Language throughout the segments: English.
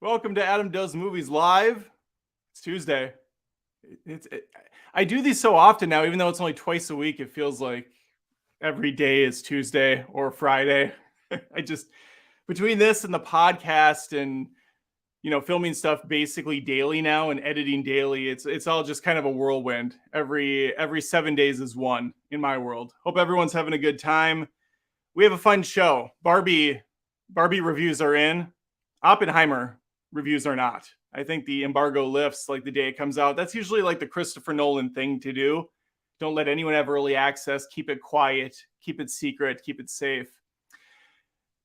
Welcome to Adam Does Movies Live. It's Tuesday. I do these so often now, even though it's only twice a week. It feels like every day is Tuesday or Friday. I just between this and the podcast and filming stuff basically daily now and editing daily. It's all just kind of a whirlwind. Every 7 days is one in my world. Hope everyone's having a good time. We have a fun show. Barbie reviews are in. Oppenheimer reviews are not. I think the embargo lifts like the day it comes out. That's usually like the Christopher Nolan thing to do. Don't let anyone have early access. Keep it quiet. Keep it secret. Keep it safe.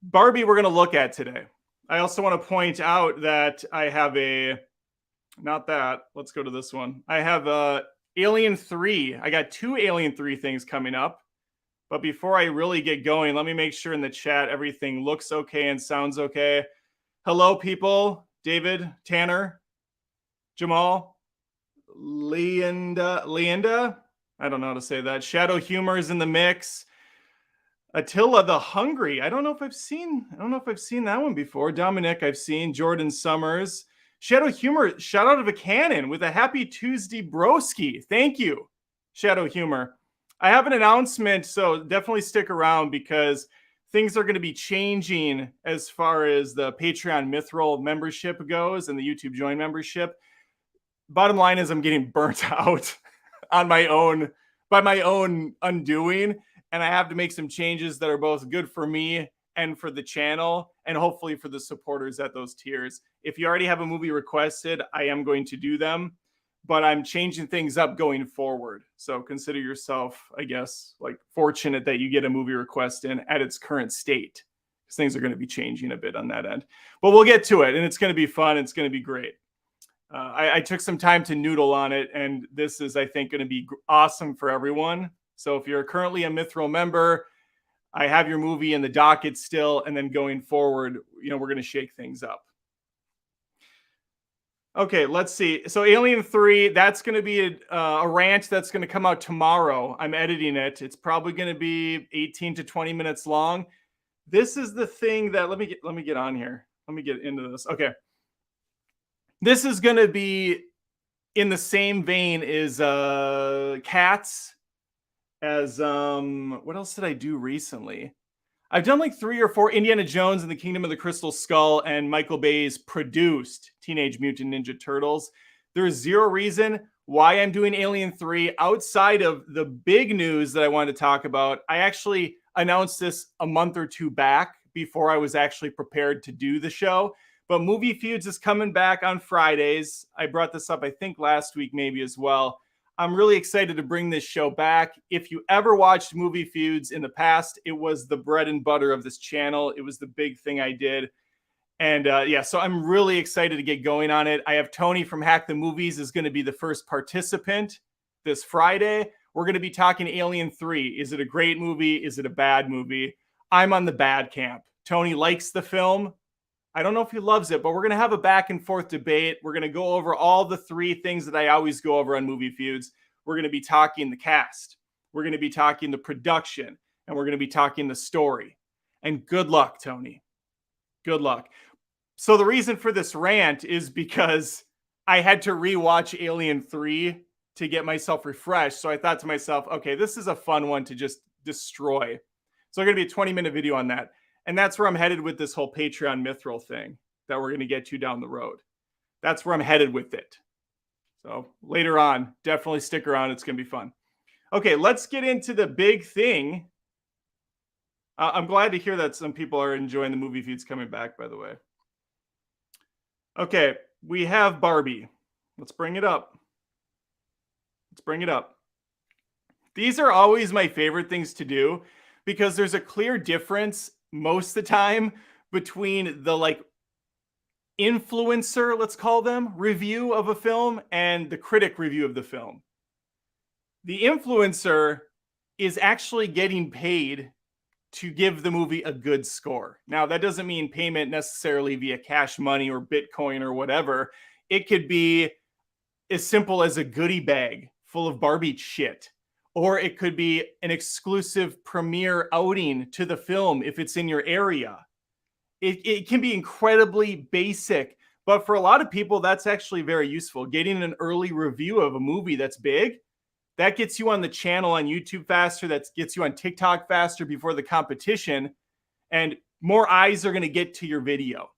Barbie we're going to look at today. I also want to point out that I have let's go to this one. I have Alien 3. I got 2 Alien 3 things coming up. But before I really get going, let me make sure in the chat everything looks okay and sounds okay. Hello, people. David, Tanner, Jamal, Leanda. I don't know how to say that. Shadow Humor is in the mix. Attila the Hungry. I don't know if I've seen that one before. Dominic, I've seen. Jordan Summers. Shadow Humor, shout out of a cannon with a happy Tuesday broski. Thank you, Shadow Humor. I have an announcement, so definitely stick around because things are going to be changing as far as the Patreon Mithril membership goes and the YouTube Join membership. Bottom line is I'm getting burnt out on my own undoing, and I have to make some changes that are both good for me and for the channel and hopefully for the supporters at those tiers. If you already have a movie requested, I am going to do them, but I'm changing things up going forward. So consider yourself, I guess, like fortunate that you get a movie request in at its current state, because things are going to be changing a bit on that end. But we'll get to it, and it's going to be fun. It's going to be great. I took some time to noodle on it, and this is, I think, going to be awesome for everyone. So if you're currently a Mithril member, I have your movie in the docket still, and then going forward, we're going to shake things up. Okay, let's see. So Alien 3, that's going to be a rant that's going to come out tomorrow. I'm editing it. It's probably going to be 18 to 20 minutes long. This is the thing that let me get on here. Let me get into this. Okay. This is going to be in the same vein as Cats, as what else did I do recently? I've done like 3 or 4 Indiana Jones and the Kingdom of the Crystal Skull and Michael Bay's produced Teenage Mutant Ninja Turtles. There is zero reason why I'm doing Alien 3 outside of the big news that I wanted to talk about. I actually announced this a month or 2 back before I was actually prepared to do the show. But Movie Feuds is coming back on Fridays. I brought this up, I think, last week maybe as well. I'm really excited to bring this show back. If you ever watched Movie Feuds in the past, it was the bread and butter of this channel. It was the big thing I did. And so I'm really excited to get going on it. I have Tony from Hack the Movies is going to be the first participant this Friday. We're going to be talking Alien 3. Is it a great movie? Is it a bad movie? I'm on the bad camp. Tony likes the film. I don't know if he loves it, but we're going to have a back and forth debate. We're going to go over all the 3 things that I always go over on Movie Feuds. We're going to be talking the cast. We're going to be talking the production. And we're going to be talking the story. And good luck, Tony. Good luck. So the reason for this rant is because I had to rewatch Alien 3 to get myself refreshed. So I thought to myself, okay, this is a fun one to just destroy. So I'm going to be a 20-minute video on that. And that's where I'm headed with this whole Patreon Mithril thing that we're going to get to down the road. That's where I'm headed with it. So later on, definitely stick around. It's going to be fun. Okay, let's get into the big thing. I'm glad to hear that some people are enjoying the Movie Feuds coming back, by the way. Okay, we have Barbie. Let's bring it up. These are always my favorite things to do because there's a clear difference most of the time between the influencer, let's call them, review of a film and the critic review of the film. The influencer is actually getting paid to give the movie a good score. Now, that doesn't mean payment necessarily via cash money or Bitcoin or whatever. It could be as simple as a goodie bag full of Barbie shit. Or it could be an exclusive premiere outing to the film if it's in your area. It can be incredibly basic, But for a lot of people, that's actually very useful. Getting an early review of a movie that's big, that gets you on the channel on YouTube faster, that gets you on TikTok faster before the competition, and more eyes are going to get to your video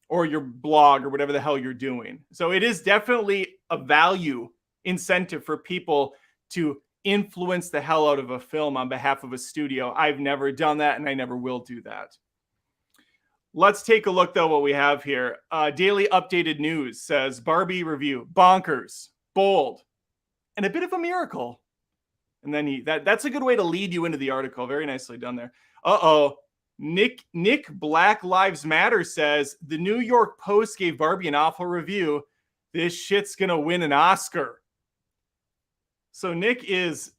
or your blog or whatever the hell you're doing. So it is definitely a value incentive for people to influence the hell out of a film on behalf of a studio. I've never done that, and I never will do that. Let's take a look, though, what we have here. Daily Updated News says Barbie review, bonkers, bold, and a bit of a miracle. And then that's a good way to lead you into the article. Very nicely done there. Uh-oh. Nick Black Lives Matter says the New York Post gave Barbie an awful review. This shit's gonna win an Oscar. So Nick is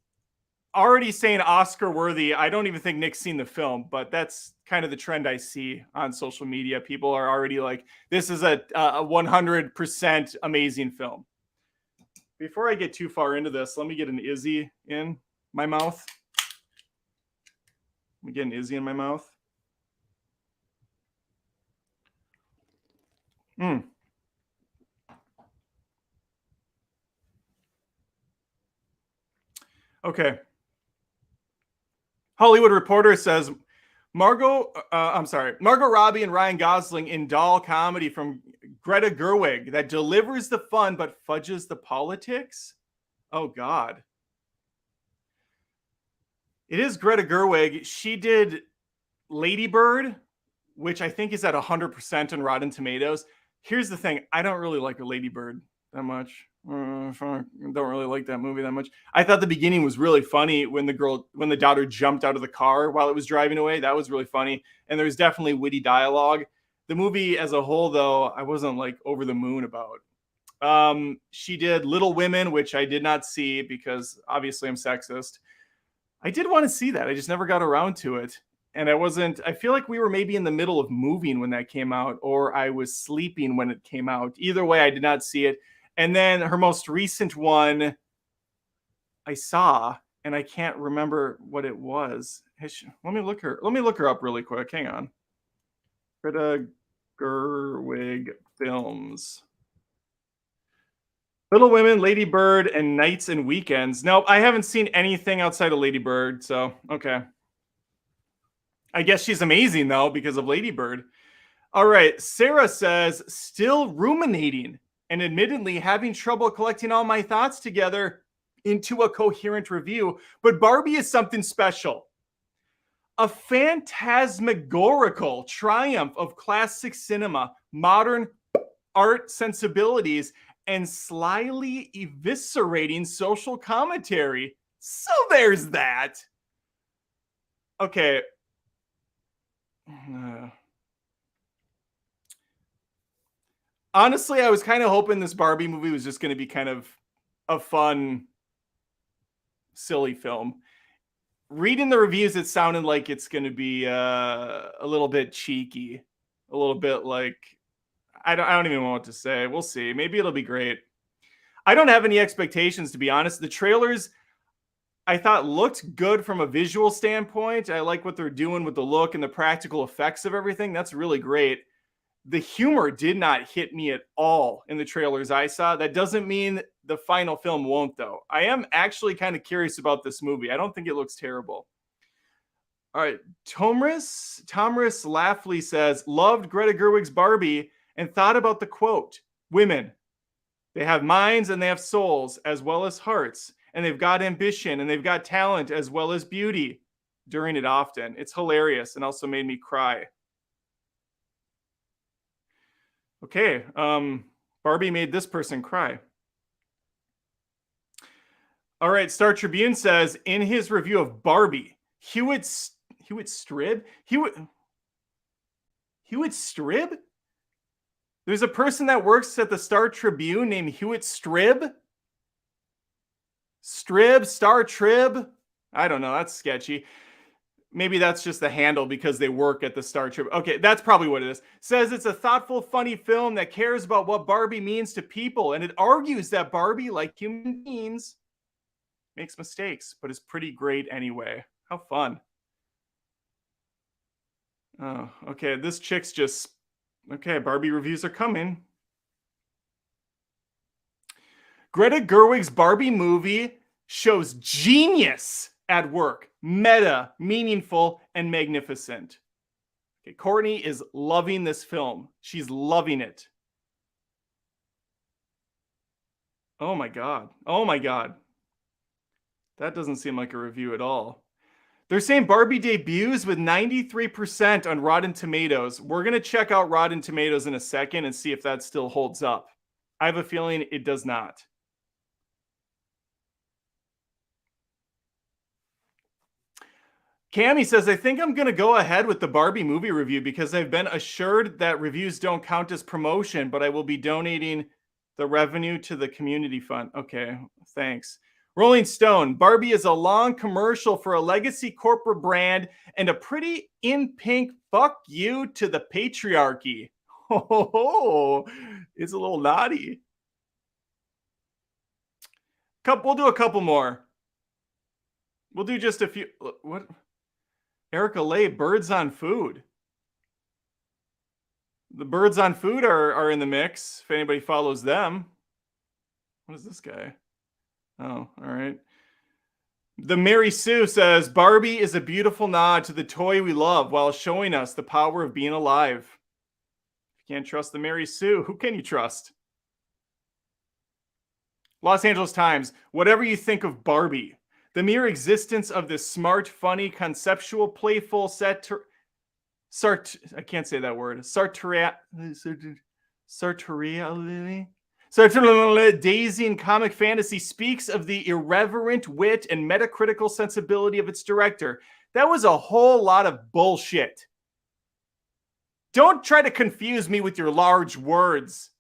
already saying Oscar worthy. I don't even think Nick's seen the film, but that's kind of the trend I see on social media. People are already like, this is a 100% amazing film. Before I get too far into this, let me get an Izzy in my mouth. Let me get an Izzy in my mouth. Okay. Hollywood Reporter says Margot Robbie and Ryan Gosling in doll comedy from Greta Gerwig that delivers the fun but fudges the politics. Oh God. It is Greta Gerwig. She did Lady Bird, which I think is at 100% on Rotten Tomatoes. Here's the thing. I don't really like a Lady Bird that much. Don't really like that movie that much. I thought the beginning was really funny when the daughter jumped out of the car while it was driving away. That was really funny. And there's definitely witty dialogue. The movie as a whole, though, I wasn't like over the moon about. She did Little Women, which I did not see because obviously I'm sexist. I did want to see that. I just never got around to it. And I feel like we were maybe in the middle of moving when that came out, or I was sleeping when it came out. Either way, I did not see it. And then her most recent one I saw, and I can't remember what it was. Let me look her up really quick. Hang on. Greta Gerwig films. Little Women, Lady Bird, and Nights and Weekends. Nope, I haven't seen anything outside of Lady Bird, so okay. I guess she's amazing, though, because of Lady Bird. All right, Sarah says, still ruminating and admittedly having trouble collecting all my thoughts together into a coherent review, but Barbie is something special. A phantasmagorical triumph of classic cinema, modern art sensibilities, and slyly eviscerating social commentary. So there's that. Okay. Honestly, I was kind of hoping this Barbie movie was just going to be kind of a fun, silly film. Reading the reviews, it sounded like it's going to be a little bit cheeky, a little bit like I don't even know what to say. We'll see. Maybe it'll be great. I don't have any expectations, to be honest. The trailers I thought looked good from a visual standpoint. I like what they're doing with the look and the practical effects of everything. That's really great. The humor did not hit me at all in the trailers I saw. That doesn't mean the final film won't, though. I am actually kind of curious about this movie. I don't think it looks terrible. All right. Tomris Laughley says, loved Greta Gerwig's Barbie and thought about the quote, women, they have minds and they have souls as well as hearts, and they've got ambition and they've got talent as well as beauty. During it often. It's hilarious and also made me cry. Okay, Barbie made this person cry. All right, Star Tribune says in his review of Barbie, Hewitt Strib? Hewitt Strib? There's a person that works at the Star Tribune named Hewitt Strib? Star Trib? I don't know, that's sketchy. Maybe that's just the handle because they work at the Star Tribune. Okay, that's probably what it is. Says it's a thoughtful, funny film that cares about what Barbie means to people, and it argues that Barbie, like human beings, makes mistakes, but is pretty great anyway. How fun. Oh, okay. This chick's just Okay, Barbie reviews are coming. Greta Gerwig's Barbie movie shows genius at work, meta, meaningful, and magnificent. Okay, Courtney is loving this film. She's loving it. Oh my God. Oh my God. That doesn't seem like a review at all. They're saying Barbie debuts with 93% on Rotten Tomatoes. We're going to check out Rotten Tomatoes in a second and see if that still holds up. I have a feeling it does not. Cammy says, I think I'm going to go ahead with the Barbie movie review because I've been assured that reviews don't count as promotion, but I will be donating the revenue to the community fund. Okay, thanks. Rolling Stone, Barbie is a long commercial for a legacy corporate brand and a pretty in pink fuck you to the patriarchy. Oh, it's a little naughty. We'll do a couple more. We'll do just a few. What? Erica Lay, Birds on Food. The Birds on Food are in the mix, if anybody follows them. What is this guy? Oh, all right. The Mary Sue says, Barbie is a beautiful nod to the toy we love while showing us the power of being alive. If you can't trust the Mary Sue, who can you trust? Los Angeles Times, whatever you think of Barbie, the mere existence of this smart, funny, conceptual, playful, I can't say that word. Dazing comic fantasy speaks of the irreverent wit and metacritical sensibility of its director. That was a whole lot of bullshit. Don't try to confuse me with your large words,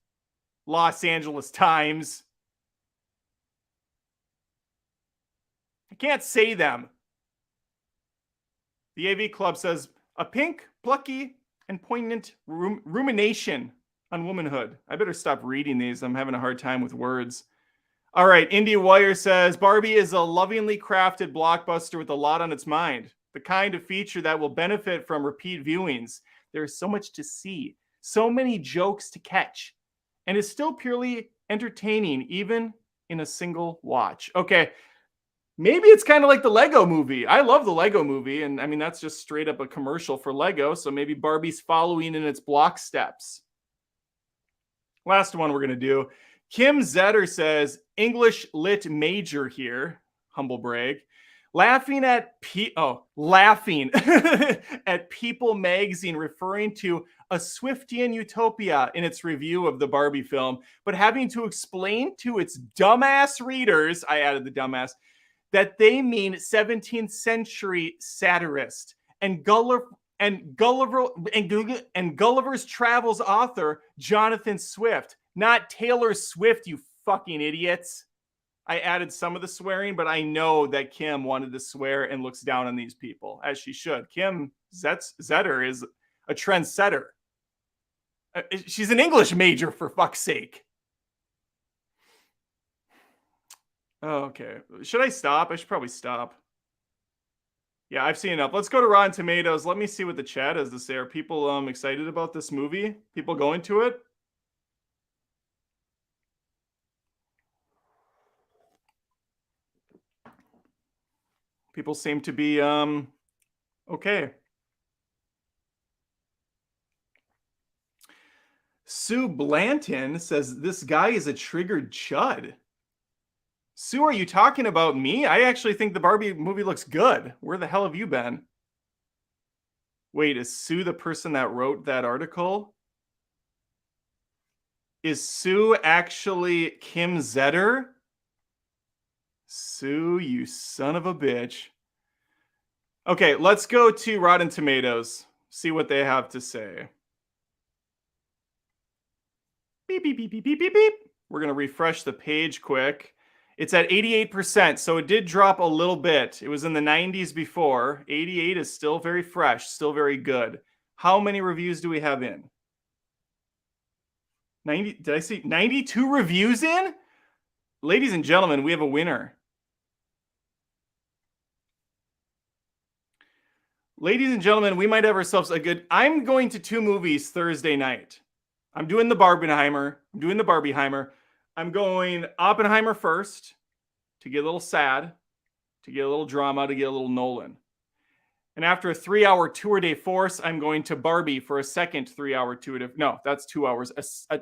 Los Angeles Times. I can't say them. The AV Club says, a pink, plucky, and poignant rumination on womanhood. I better stop reading these. I'm having a hard time with words. All right, IndieWire says, Barbie is a lovingly crafted blockbuster with a lot on its mind. The kind of feature that will benefit from repeat viewings. There is so much to see, so many jokes to catch, and is still purely entertaining, even in a single watch. Okay, maybe it's kind of like the Lego movie. I love the Lego movie, and I mean, that's just straight up a commercial for Lego, so maybe Barbie's following in its block steps. Last one we're going to do. Kim Zetter says, English lit major here, humble brag. Laughing at at People magazine referring to a Swiftian utopia in its review of the Barbie film, but having to explain to its dumbass readers, I added the dumbass, that they mean 17th century satirist and Gulliver's Travels author Jonathan Swift, not Taylor Swift, you fucking idiots. I added some of the swearing, but I know that Kim wanted to swear and looks down on these people, as she should. Kim Zetter is a trendsetter. She's an English major, for fuck's sake. Oh, okay. Should I stop? I should probably stop. Yeah, I've seen enough. Let's go to Rotten Tomatoes. Let me see what the chat has to say. Are people excited about this movie? People going to it? People seem to be okay. Sue Blanton says this guy is a triggered chud. Sue, are you talking about me? I actually think the Barbie movie looks good. Where the hell have you been? Wait, is Sue the person that wrote that article? Is Sue actually Kim Zetter? Sue, you son of a bitch. Okay, let's go to Rotten Tomatoes. See what they have to say. Beep, beep, beep, beep, beep, beep, beep. We're going to refresh the page quick. It's at 88%, so it did drop a little bit. It was in the 90s before. 88 is still very fresh, still very good. How many reviews do we have in? 90, did I see 92 reviews in? Ladies and gentlemen, we have a winner. Ladies and gentlemen, we might have ourselves a good. I'm going to 2 movies Thursday night. I'm doing the Barbenheimer. I'm doing the Barbieheimer. I'm going Oppenheimer first to get a little sad, to get a little drama, to get a little Nolan. And after a 3-hour tour de force, I'm going to Barbie for a second 3-hour tour de. No, that's 2 hours.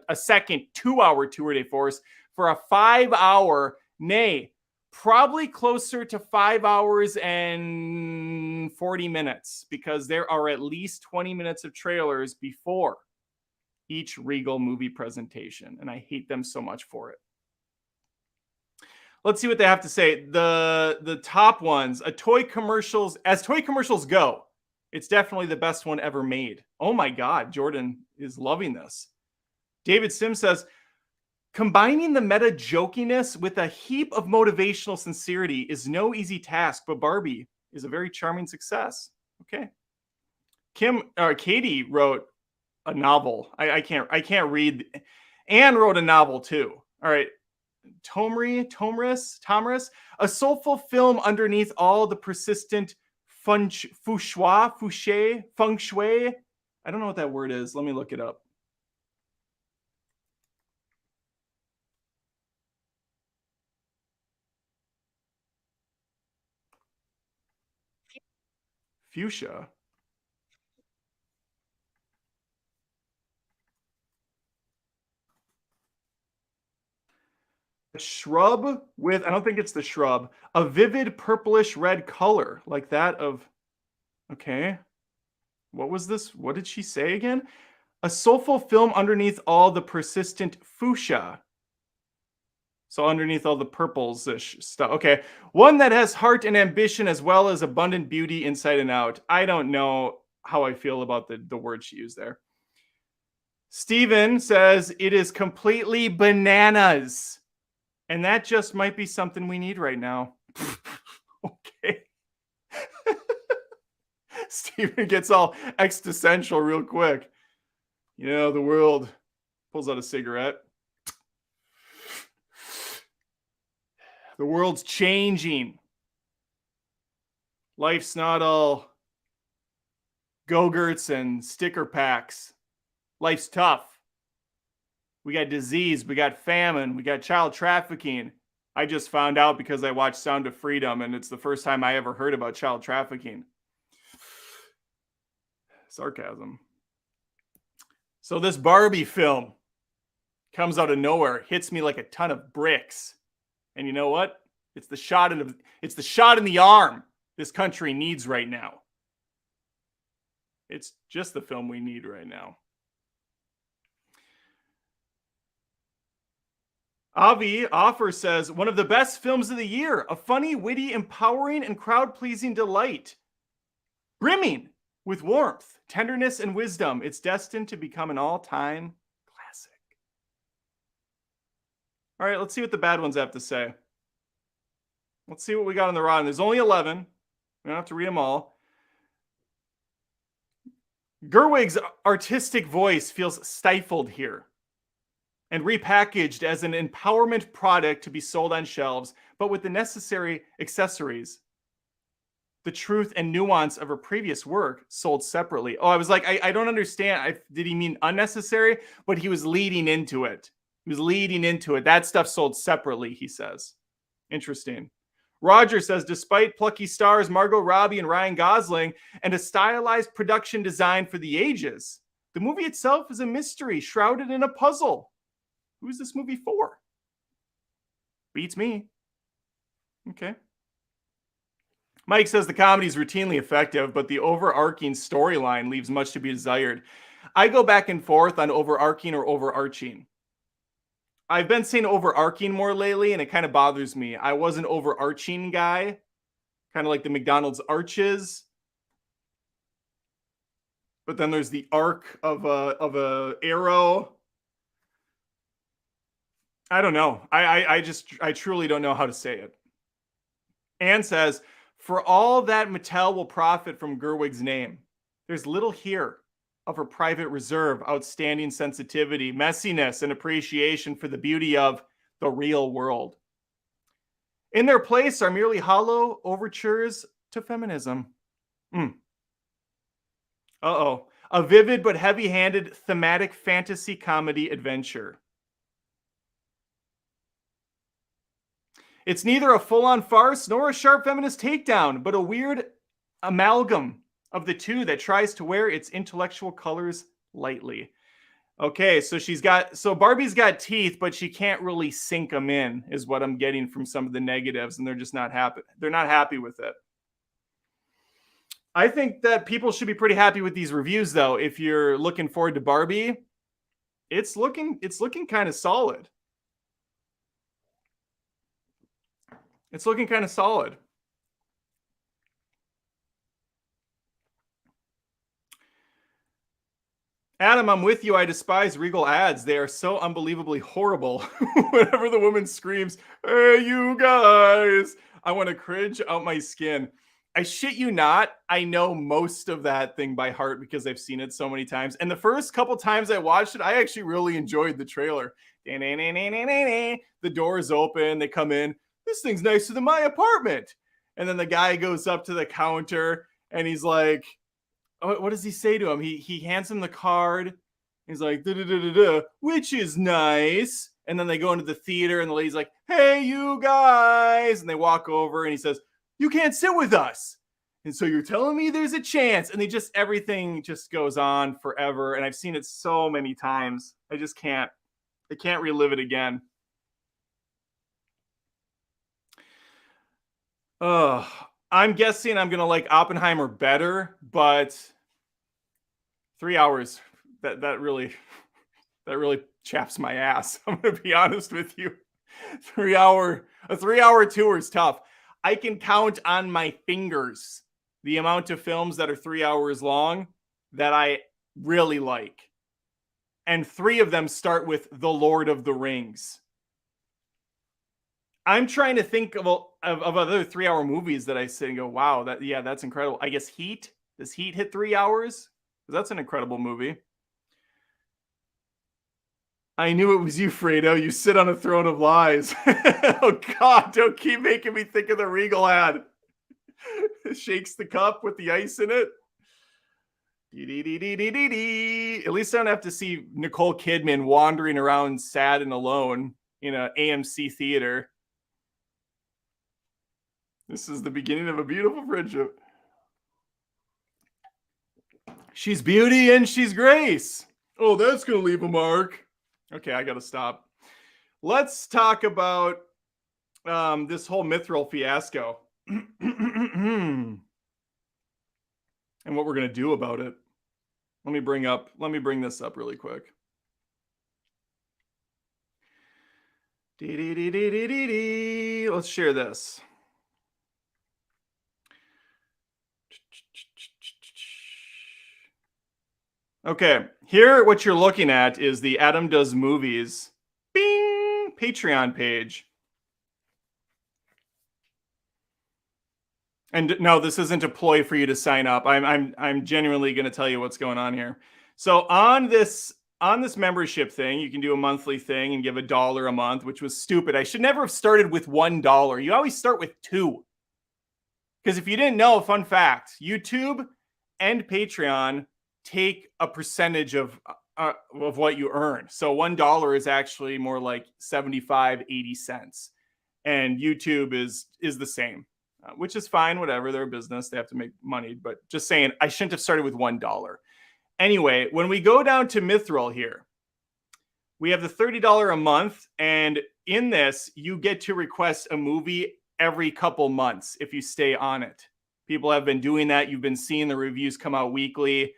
A second 2-hour tour de force for a 5-hour, nay, probably closer to 5 hours and 40 minutes, because there are at least 20 minutes of trailers before each Regal movie presentation, and I hate them so much for it. Let's see what they have to say. The top ones, as toy commercials go, it's definitely the best one ever made. Oh my God, Jordan is loving this. David Sim says, combining the meta jokiness with a heap of motivational sincerity is no easy task, but Barbie is a very charming success. Okay. Katie wrote a novel. I can't read. Anne wrote a novel too. All right. Tomris, a soulful film underneath all the persistent feng shui. I don't know what that word is. Let me look it up. Fuchsia. A shrub with, I don't think it's the shrub, a vivid purplish red color like that of, okay. What was this? What did she say again? A soulful film underneath all the persistent fuchsia. So underneath all the purples-ish stuff. Okay. One that has heart and ambition as well as abundant beauty inside and out. I don't know how I feel about the word she used there. Steven says it is completely bananas. And that just might be something we need right now. Okay. Steven gets all existential real quick. You know, the world pulls out a cigarette. The world's changing. Life's not all Go-Gurts and sticker packs. Life's tough. We got disease, we got famine, we got child trafficking. I just found out because I watched Sound of Freedom, and it's the first time I ever heard about child trafficking. Sarcasm. So this Barbie film comes out of nowhere, hits me like a ton of bricks. And you know what? It's the shot in the arm this country needs right now. It's just the film we need right now. Avi Offer says, one of the best films of the year, a funny, witty, empowering, and crowd-pleasing delight. Brimming with warmth, tenderness, and wisdom, it's destined to become an all-time classic. All right, let's see what the bad ones have to say. Let's see what we got on the rotten. There's only 11. We don't have to read them all. Gerwig's artistic voice feels stifled here and repackaged as an empowerment product to be sold on shelves, but with the necessary accessories. The truth and nuance of her previous work sold separately. Oh, I was like, I don't understand. Did he mean unnecessary? But he was leading into it. That stuff sold separately, he says. Interesting. Roger says, despite plucky stars Margot Robbie and Ryan Gosling and a stylized production design for the ages, the movie itself is a mystery shrouded in a puzzle. Who's this movie for? Beats me. Okay. Mike says the comedy is routinely effective, but the overarching storyline leaves much to be desired. I go back and forth on overarching or overarching. I've been saying overarching more lately, and it kind of bothers me. I was an overarching guy, kind of like the McDonald's arches. But then there's the arc of a arrow. I don't know. I truly don't know how to say it. Anne says, for all that Mattel will profit from Gerwig's name, there's little here of her private reserve, outstanding sensitivity, messiness, and appreciation for the beauty of the real world. In their place are merely hollow overtures to feminism. Uh-oh. A vivid but heavy-handed thematic fantasy comedy adventure. It's neither a full-on farce nor a sharp feminist takedown, but a weird amalgam of the two that tries to wear its intellectual colors lightly. Okay, so Barbie's got teeth, but she can't really sink them in, is what I'm getting from some of the negatives, and they're just not happy. They're not happy with it. I think that people should be pretty happy with these reviews, though. If you're looking forward to Barbie, it's looking kind of solid. It's looking kind of solid. Adam, I'm with you. I despise Regal ads. They are so unbelievably horrible. Whenever the woman screams, "Hey, you guys," I want to cringe out my skin. I shit you not. I know most of that thing by heart because I've seen it so many times. And the first couple times I watched it, I actually really enjoyed the trailer. The doors open, they come in. This thing's nicer than my apartment. And then the guy goes up to the counter and he's like, what does he say to him? He hands him the card. He's like, da, da, da, da, da, which is nice. And then they go into the theater and the lady's like, "Hey, you guys." And they walk over and he says, "You can't sit with us. And so you're telling me there's a chance." And everything just goes on forever. And I've seen it so many times. I can't relive it again. I'm guessing I'm going to like Oppenheimer better, but 3 hours, that really chaps my ass. I'm going to be honest with you. A 3 hour tour is tough. I can count on my fingers the amount of films that are 3 hours long that I really like. And 3 of them start with The Lord of the Rings. I'm trying to think of other 3 hour movies that I sit and go, wow, that's incredible. I guess Heat. Does Heat hit 3 hours? That's an incredible movie. I knew it was you, Fredo. You sit on a throne of lies. Oh, God, don't keep making me think of the Regal ad. Shakes the cup with the ice in it. At least I don't have to see Nicole Kidman wandering around sad and alone in an AMC theater. This is the beginning of a beautiful friendship. She's beauty and she's grace. Oh, that's going to leave a mark. Okay, I got to stop. Let's talk about this whole Mithril fiasco and what we're going to do about it. Let me bring this up really quick. Let's share this. Okay, here what you're looking at is the Adam Does Movies bing Patreon page. And no, this isn't a ploy for you to sign up. I'm genuinely going to tell you what's going on here. So on this membership thing, you can do a monthly thing and give $1 a month, which was stupid. I should never have started with $1. You always start with $2. Because if you didn't know, fun fact, YouTube and Patreon take a percentage of what you earn. So $1 is actually more like 75, 80 cents. And YouTube is the same, which is fine, whatever. They're a business. They have to make money. But just saying, I shouldn't have started with $1. Anyway, when we go down to Mithril here, we have the $30 a month. And in this, you get to request a movie every couple months if you stay on it. People have been doing that. You've been seeing the reviews come out weekly.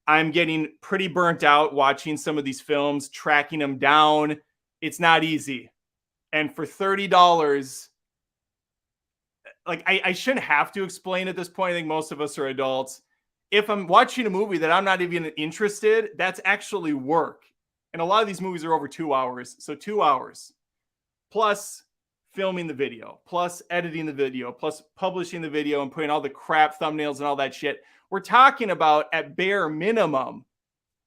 I'm getting pretty burnt out watching some of these films, tracking them down. It's not easy. And for $30, like I shouldn't have to explain at this point. I think most of us are adults. If I'm watching a movie that I'm not even interested, that's actually work. And a lot of these movies are over 2 hours. So 2 hours plus filming the video, plus editing the video, plus publishing the video and putting all the crap thumbnails and all that shit. We're talking about, at bare minimum,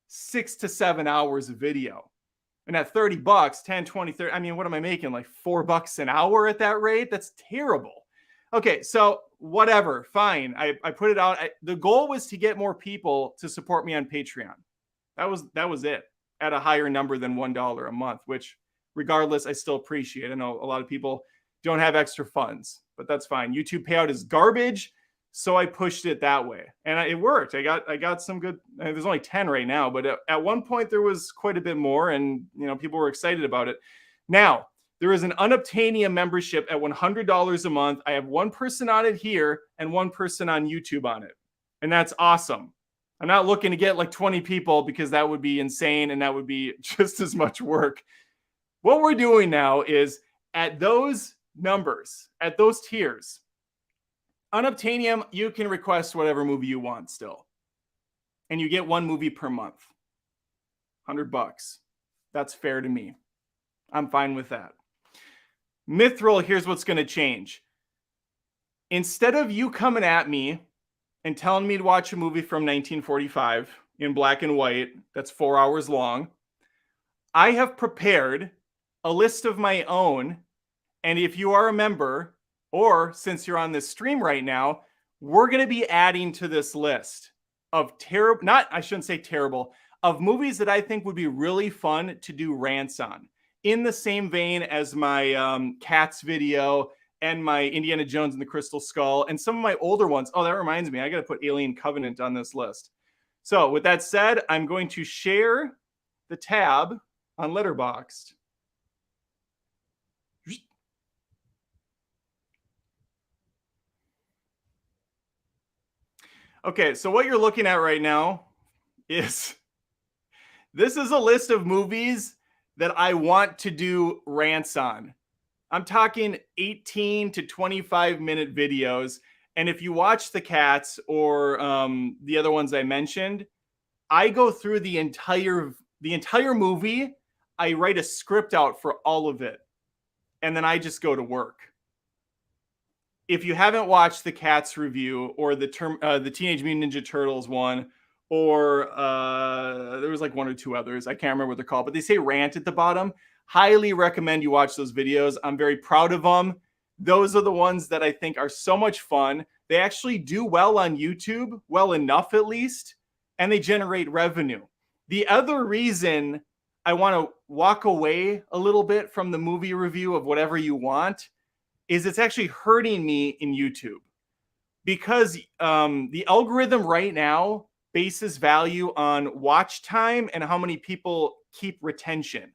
6 to 7 hours of video. And at $30, 10, 20, 30, I mean, what am I making? Like $4 an hour at that rate? That's terrible. Okay, so whatever, fine. I put it out. The goal was to get more people to support me on Patreon. That was it, at a higher number than $1 a month, which regardless, I still appreciate. I know a lot of people don't have extra funds, but that's fine. YouTube payout is garbage, so I pushed it that way, and it worked. I got some good. There's only 10 right now, but at one point there was quite a bit more, and people were excited about it. Now there is an Unobtainium membership at $100 a month. I have one person on it here and one person on YouTube on it, and that's awesome. I'm not looking to get like 20 people because that would be insane and that would be just as much work. What we're doing now is at those numbers, at those tiers, Unobtainium, you can request whatever movie you want still. And you get one movie per month. $100. That's fair to me. I'm fine with that. Mithril, here's what's going to change. Instead of you coming at me and telling me to watch a movie from 1945 in black and white that's 4 hours long, I have prepared a list of my own. And if you are a member, or since you're on this stream right now, we're going to be adding to this list of of movies that I think would be really fun to do rants on, in the same vein as my Cats video and my Indiana Jones and the Crystal Skull and some of my older ones. Oh, that reminds me, I got to put Alien Covenant on this list. So with that said, I'm going to share the tab on Letterboxd. Okay, so what you're looking at right now is this is a list of movies that I want to do rants on. I'm talking 18 to 25 minute videos. And if you watch the Cats or the other ones I mentioned, I go through the entire movie. I write a script out for all of it, and then I just go to work. If you haven't watched the Cats review or the Teenage Mutant Ninja Turtles one, or there was like one or two others, I can't remember what they're called, but they say rant at the bottom. Highly recommend you watch those videos. I'm very proud of them. Those are the ones that I think are so much fun. They actually do well on YouTube, well enough at least, and they generate revenue. The other reason I want to walk away a little bit from the movie review of whatever you want is it's actually hurting me in YouTube, because the algorithm right now bases value on watch time and how many people keep retention.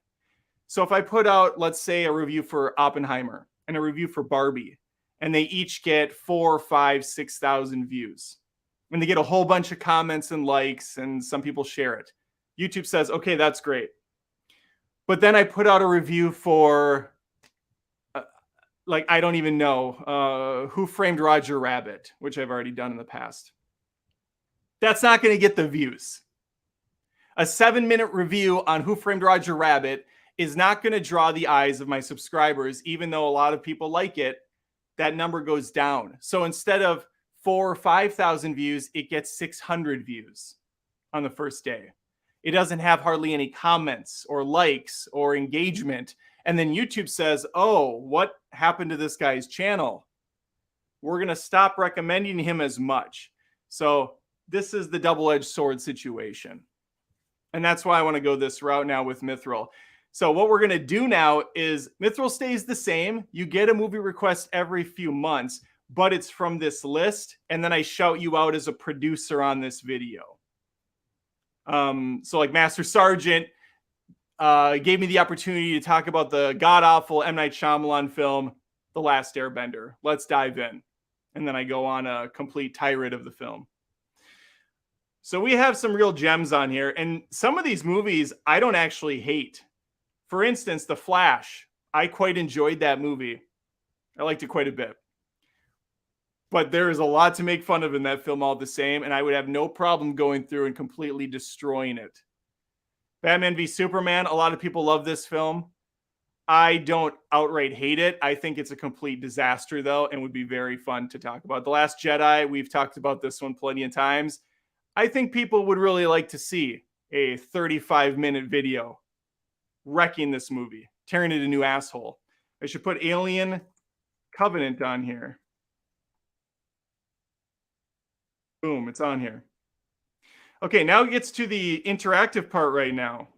So if I put out, let's say, a review for Oppenheimer and a review for Barbie, and they each get 4, 5, 6,000 views, and they get a whole bunch of comments and likes, and some people share it, YouTube says, okay, that's great. But then I put out a review for I don't even know, Who Framed Roger Rabbit, which I've already done in the past. That's not going to get the views. A 7-minute review on Who Framed Roger Rabbit is not going to draw the eyes of my subscribers, even though a lot of people like it. That number goes down. So instead of 4,000 or 5,000 views, it gets 600 views on the first day. It doesn't have hardly any comments or likes or engagement. And then YouTube says, oh, what happened to this guy's channel? We're going to stop recommending him as much. So this is the double-edged sword situation. And that's why I want to go this route now with Mithril. So what we're going to do now is Mithril stays the same. You get a movie request every few months, but it's from this list. And then I shout you out as a producer on this video. So like Master Sergeant gave me the opportunity to talk about the god-awful M. Night Shyamalan film, The Last Airbender. Let's dive in. And then I go on a complete tirade of the film. So we have some real gems on here. And some of these movies I don't actually hate. For instance, The Flash. I quite enjoyed that movie. I liked it quite a bit. But there is a lot to make fun of in that film all the same, and I would have no problem going through and completely destroying it. Batman v Superman, a lot of people love this film. I don't outright hate it. I think it's a complete disaster, though, and would be very fun to talk about. The Last Jedi, we've talked about this one plenty of times. I think people would really like to see a 35-minute video wrecking this movie, tearing it a new asshole. I should put Alien Covenant on here. Boom, it's on here. Okay, now it gets to the interactive part right now.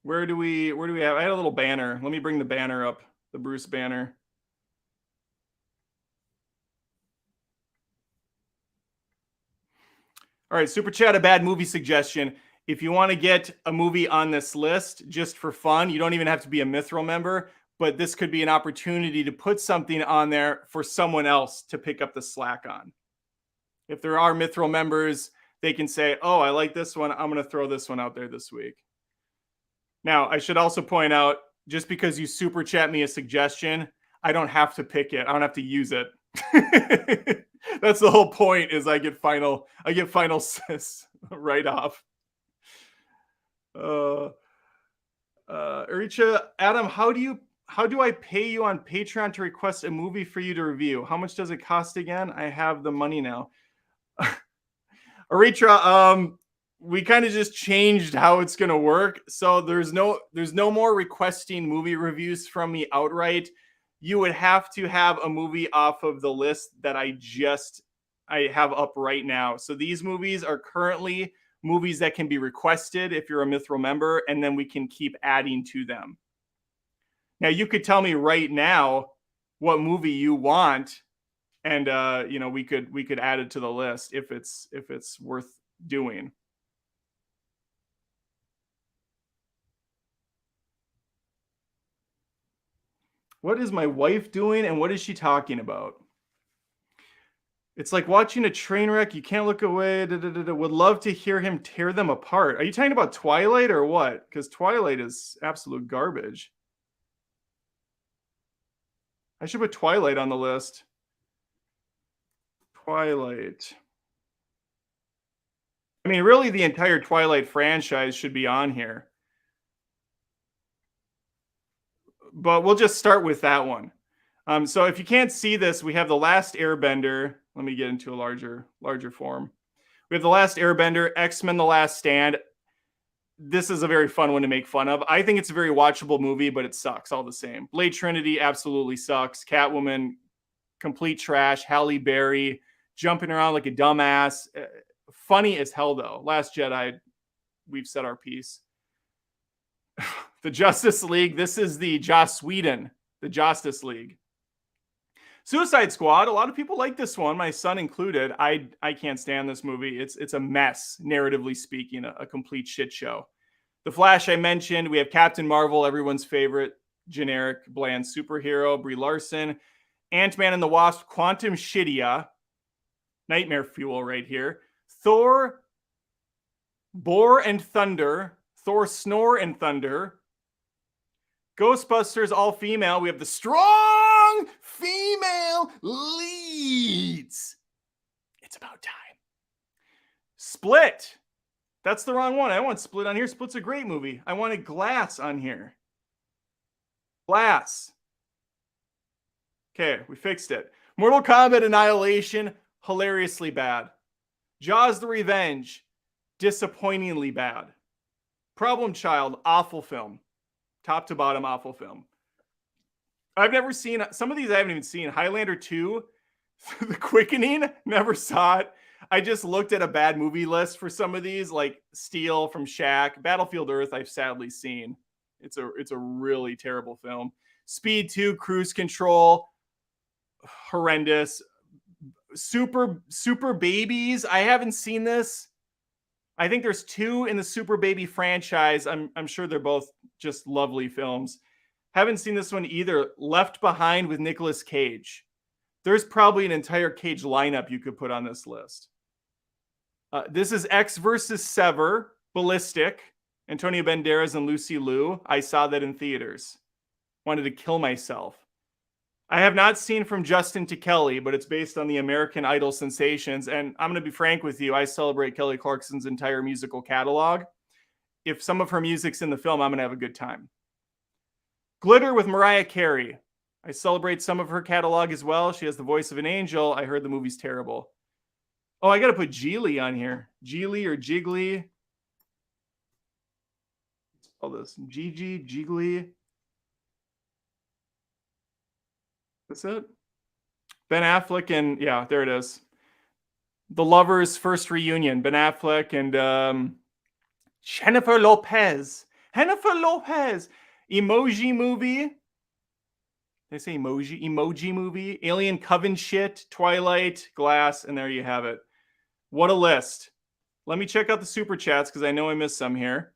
Where do we have? I had a little banner. Let me bring the banner up, the Bruce banner. All right, super chat a bad movie suggestion. If you want to get a movie on this list just for fun, you don't even have to be a Mithril member, but this could be an opportunity to put something on there for someone else to pick up the slack on. If there are Mithril members, they can say, "Oh, I like this one. I'm going to throw this one out there this week." Now, I should also point out, just because you super chat me a suggestion, I don't have to pick it. I don't have to use it. That's the whole point. Is I get final right off. Uh, Ericha, Adam, how do I pay you on Patreon to request a movie for you to review? How much does it cost again? I have the money now. Aritra, we kind of just changed how it's gonna work. So there's no more requesting movie reviews from me outright. You would have to have a movie off of the list that I have up right now. So these movies are currently movies that can be requested if you're a Mithril member, and then we can keep adding to them. Now you could tell me right now what movie you want, and we could add it to the list if it's worth doing. What is my wife doing, and what is she talking about? It's like watching a train wreck. You can't look away. Da, da, da, da. Would love to hear him tear them apart. Are you talking about Twilight or what? Because Twilight is absolute garbage. I should put Twilight on the list. Twilight. I mean, really, the entire Twilight franchise should be on here. But we'll just start with that one. So if you can't see this, we have The Last Airbender. Let me get into a larger form. We have The Last Airbender, X-Men The Last Stand. This is a very fun one to make fun of. I think it's a very watchable movie, but it sucks all the same. Blade Trinity absolutely sucks. Catwoman, complete trash. Halle Berry, jumping around like a dumbass. Funny as hell, though. Last Jedi, we've said our piece. The Justice League, this is the Joss Whedon, the Justice League. Suicide Squad, a lot of people like this one, my son included. I can't stand this movie. It's a mess, narratively speaking, a complete shit show. The Flash I mentioned. We have Captain Marvel, everyone's favorite generic bland superhero, Brie Larson. Ant-Man and the Wasp, Quantum Shidia, nightmare fuel right here. Thor, Bore and Thunder, Thor, Snore and Thunder. Ghostbusters, all female. We have the strong female leads. It's about time. Split. That's the wrong one. I want Split on here. Split's a great movie. I wanted Glass on here. Glass. Okay, we fixed it. Mortal Kombat Annihilation, hilariously bad. Jaws the Revenge, disappointingly bad. Problem Child, awful film. Top to bottom, awful film. I've never seen some of these. I haven't even seen Highlander 2, The Quickening. Never saw it. I just looked at a bad movie list for some of these, like Steel from Shaq, Battlefield Earth. I've sadly seen. It's a really terrible film. Speed 2, Cruise Control, horrendous. Super Babies. I haven't seen this. I think there's two in the Super Baby franchise. I'm sure they're both just lovely films. Haven't seen this one either. Left Behind with Nicolas Cage. There's probably an entire Cage lineup you could put on this list. This is X versus Sever, Ballistic. Antonio Banderas and Lucy Liu. I saw that in theaters. Wanted to kill myself. I have not seen From Justin to Kelly, but it's based on the American Idol sensations. And I'm going to be frank with you. I celebrate Kelly Clarkson's entire musical catalog. If some of her music's in the film, I'm going to have a good time. Glitter with Mariah Carey. I celebrate some of her catalog as well. She has the voice of an angel. I heard the movie's terrible. Oh, I got to put Geely on here. Geely or Jiggly. All this. Gigi, Jiggly. That's it. Ben Affleck and yeah, there it is. The Lovers' first reunion. Ben Affleck and Jennifer Lopez. Jennifer Lopez. Emoji movie. They say emoji. Emoji movie. Alien Coven shit. Twilight. Glass. And there you have it. What a list. Let me check out the super chats because I know I missed some here.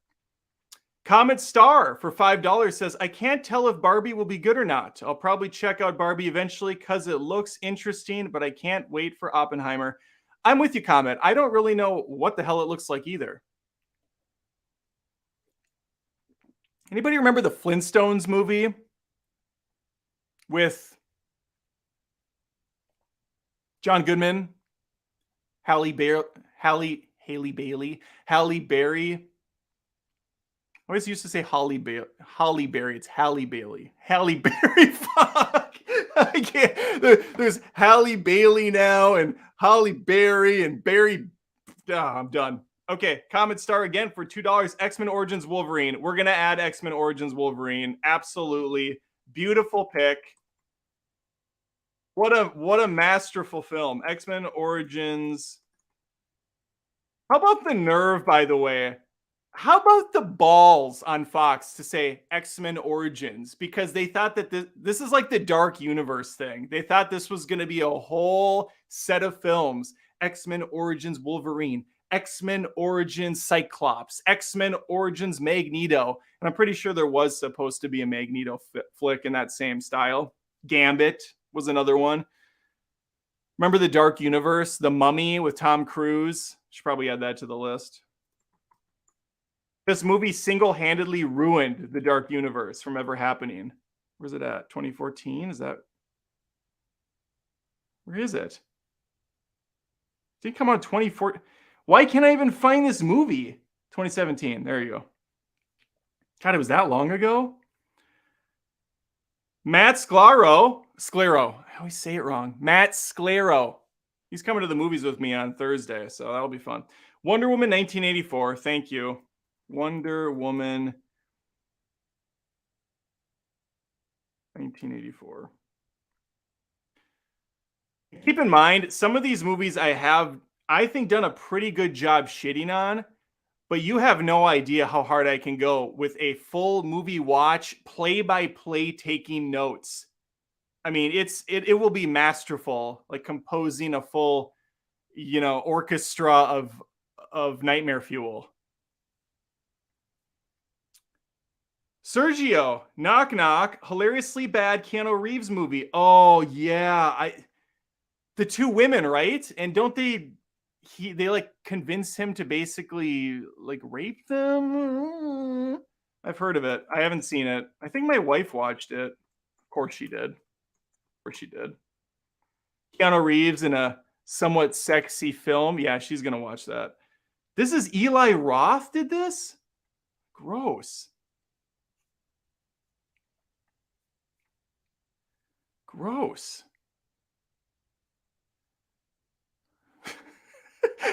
Comet Star for $5 says, I can't tell if Barbie will be good or not. I'll probably check out Barbie eventually because it looks interesting, but I can't wait for Oppenheimer. I'm with you, Comet. I don't really know what the hell it looks like either. Anybody remember the Flintstones movie with John Goodman, Halle Bailey? I always used to say Holly Berry. It's Halle Bailey. Halle Berry. Fuck. I can't. There's Halle Bailey now and Holly Berry and Barry. I'm done. Okay, Comet Star again for $2. X-Men Origins Wolverine. We're gonna add X-Men Origins Wolverine. Absolutely beautiful pick. What a masterful film. X-Men Origins. How about the nerve, by the way? How about the balls on Fox to say X-Men Origins? Because they thought that this is like the Dark Universe thing. They thought this was going to be a whole set of films. X-Men Origins Wolverine, X-Men Origins Cyclops, X-Men Origins Magneto. And I'm pretty sure there was supposed to be a Magneto flick in that same style. Gambit was another one. Remember the Dark Universe, The Mummy with Tom Cruise? Should probably add that to the list. This movie single-handedly ruined the Dark Universe from ever happening. Where's it at? 2014? Is that... Where is it? Did it come out in 2014? Why can't I even find this movie? 2017. There you go. God, it was that long ago? Matt Sclero. I always say it wrong. Matt Sclero. He's coming to the movies with me on Thursday, so that'll be fun. Wonder Woman 1984. Thank you. Wonder Woman 1984. Keep in mind, some of these movies I have, I think, done a pretty good job shitting on, but you have no idea how hard I can go with a full movie watch, play-by-play taking notes. I mean, it will be masterful, like composing a full, orchestra of Nightmare Fuel. Sergio, knock knock, hilariously bad Keanu Reeves movie. Oh yeah, the two women, right? And don't they like convince him to basically like rape them? I've heard of it. I haven't seen it. I think my wife watched it. Of course she did. Keanu Reeves in a somewhat sexy film. Yeah, she's gonna watch that. This is Eli Roth did this? Gross.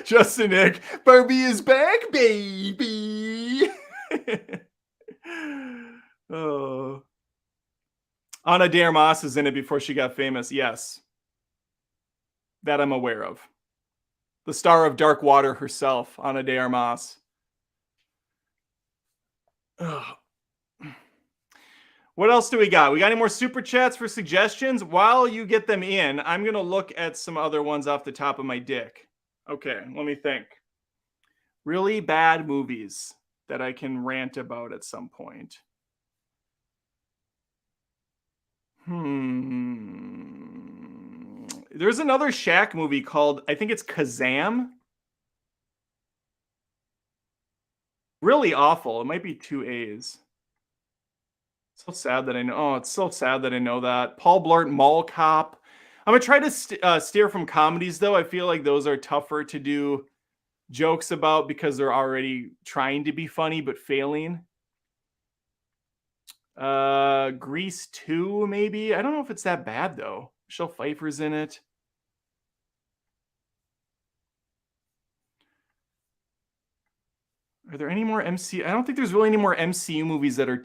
Justin Nick, Barbie is back, baby. Oh. Ana de Armas is in it before she got famous. Yes. That I'm aware of. The star of Dark Water herself, Ana de Armas. Ugh. What else do we got? We got any more super chats for suggestions? While you get them in, I'm going to look at some other ones off the top of my dick. Okay, let me think. Really bad movies that I can rant about at some point. There's another Shaq movie called, I think it's Kazam. Really awful. It might be 2 A's. So sad that I know. Oh, it's so sad that I know that. Paul Blart Mall Cop. I'm going to try to steer from comedies, though. I feel like those are tougher to do jokes about because they're already trying to be funny but failing. Grease 2, maybe. I don't know if it's that bad, though. Michelle Pfeiffer's in it. Are there any more MCU? I don't think there's really any more MCU movies that are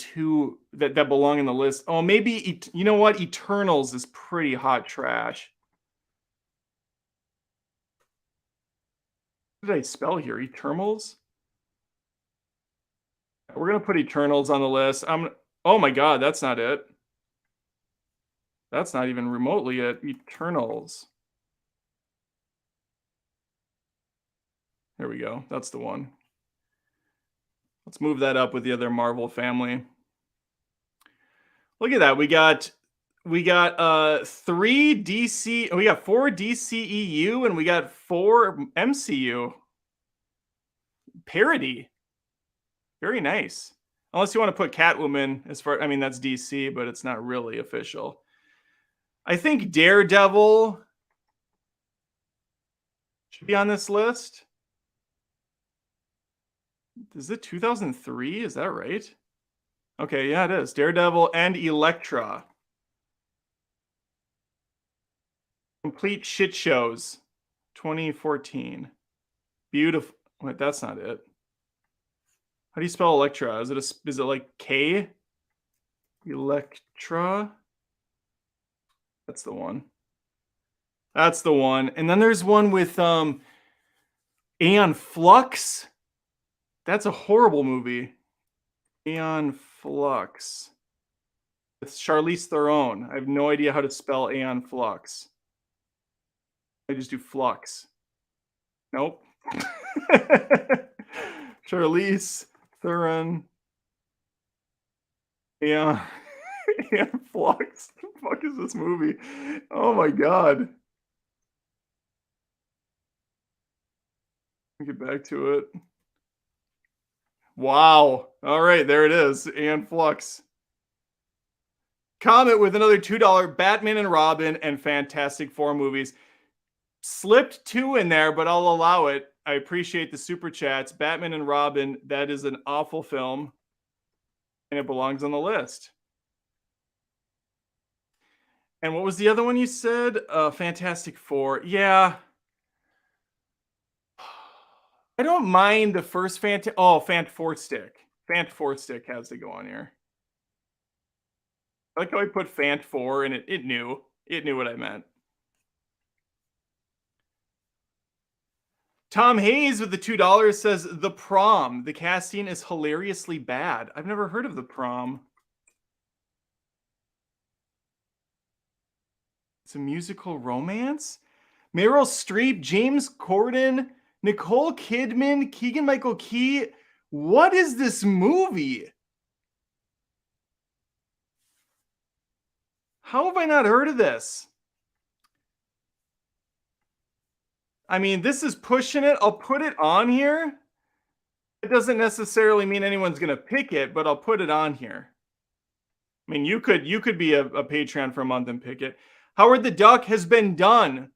that belong in the list. Oh, maybe, you know what? Eternals is pretty hot trash. What did I spell here? Eternals? We're gonna put Eternals on the list. Oh my god, that's not it. That's not even remotely it. Eternals. There we go. That's the one. Let's move that up with the other Marvel family. Look at that. We got 3 DC, we got 4 DCEU and we got 4 MCU. Parody. Very nice. Unless you want to put Catwoman as far, I mean, that's DC, but it's not really official. I think Daredevil should be on this list. Is it 2003? Is that right? Okay, yeah, it is. Daredevil and Elektra. Complete shit shows. 2014. Beautiful. Wait, that's not it. How do you spell Elektra? Is it like K? Elektra. That's the one. That's the one. And then there's one with Aeon Flux. That's a horrible movie. Aeon Flux. It's Charlize Theron. I have no idea how to spell Aeon Flux. I just do Flux. Nope. Charlize Theron. Aeon Flux. What the fuck is this movie? Oh my god. Get back to it. Wow. All right, there it is. Aeon Flux. Comet with another $2. Batman and Robin and Fantastic Four movies. Slipped 2 in there, but I'll allow it. I appreciate the super chats. Batman and Robin, that is an awful film, and it belongs on the list. And what was the other one you said? Fantastic Four. Yeah. I don't mind the first Fant Four Stick. Fant Four Stick has to go on here. I like how I put Fant 4 and it knew. It knew what I meant. Tom Hayes with the $2 says The Prom. The casting is hilariously bad. I've never heard of The Prom. It's a musical romance? Meryl Streep, James Corden, Nicole Kidman, Keegan-Michael Key. What is this movie? How have I not heard of this? I mean, this is pushing it. I'll put it on here. It doesn't necessarily mean anyone's going to pick it, but I'll put it on here. I mean, you could be a Patreon for a month and pick it. Howard the Duck has been done.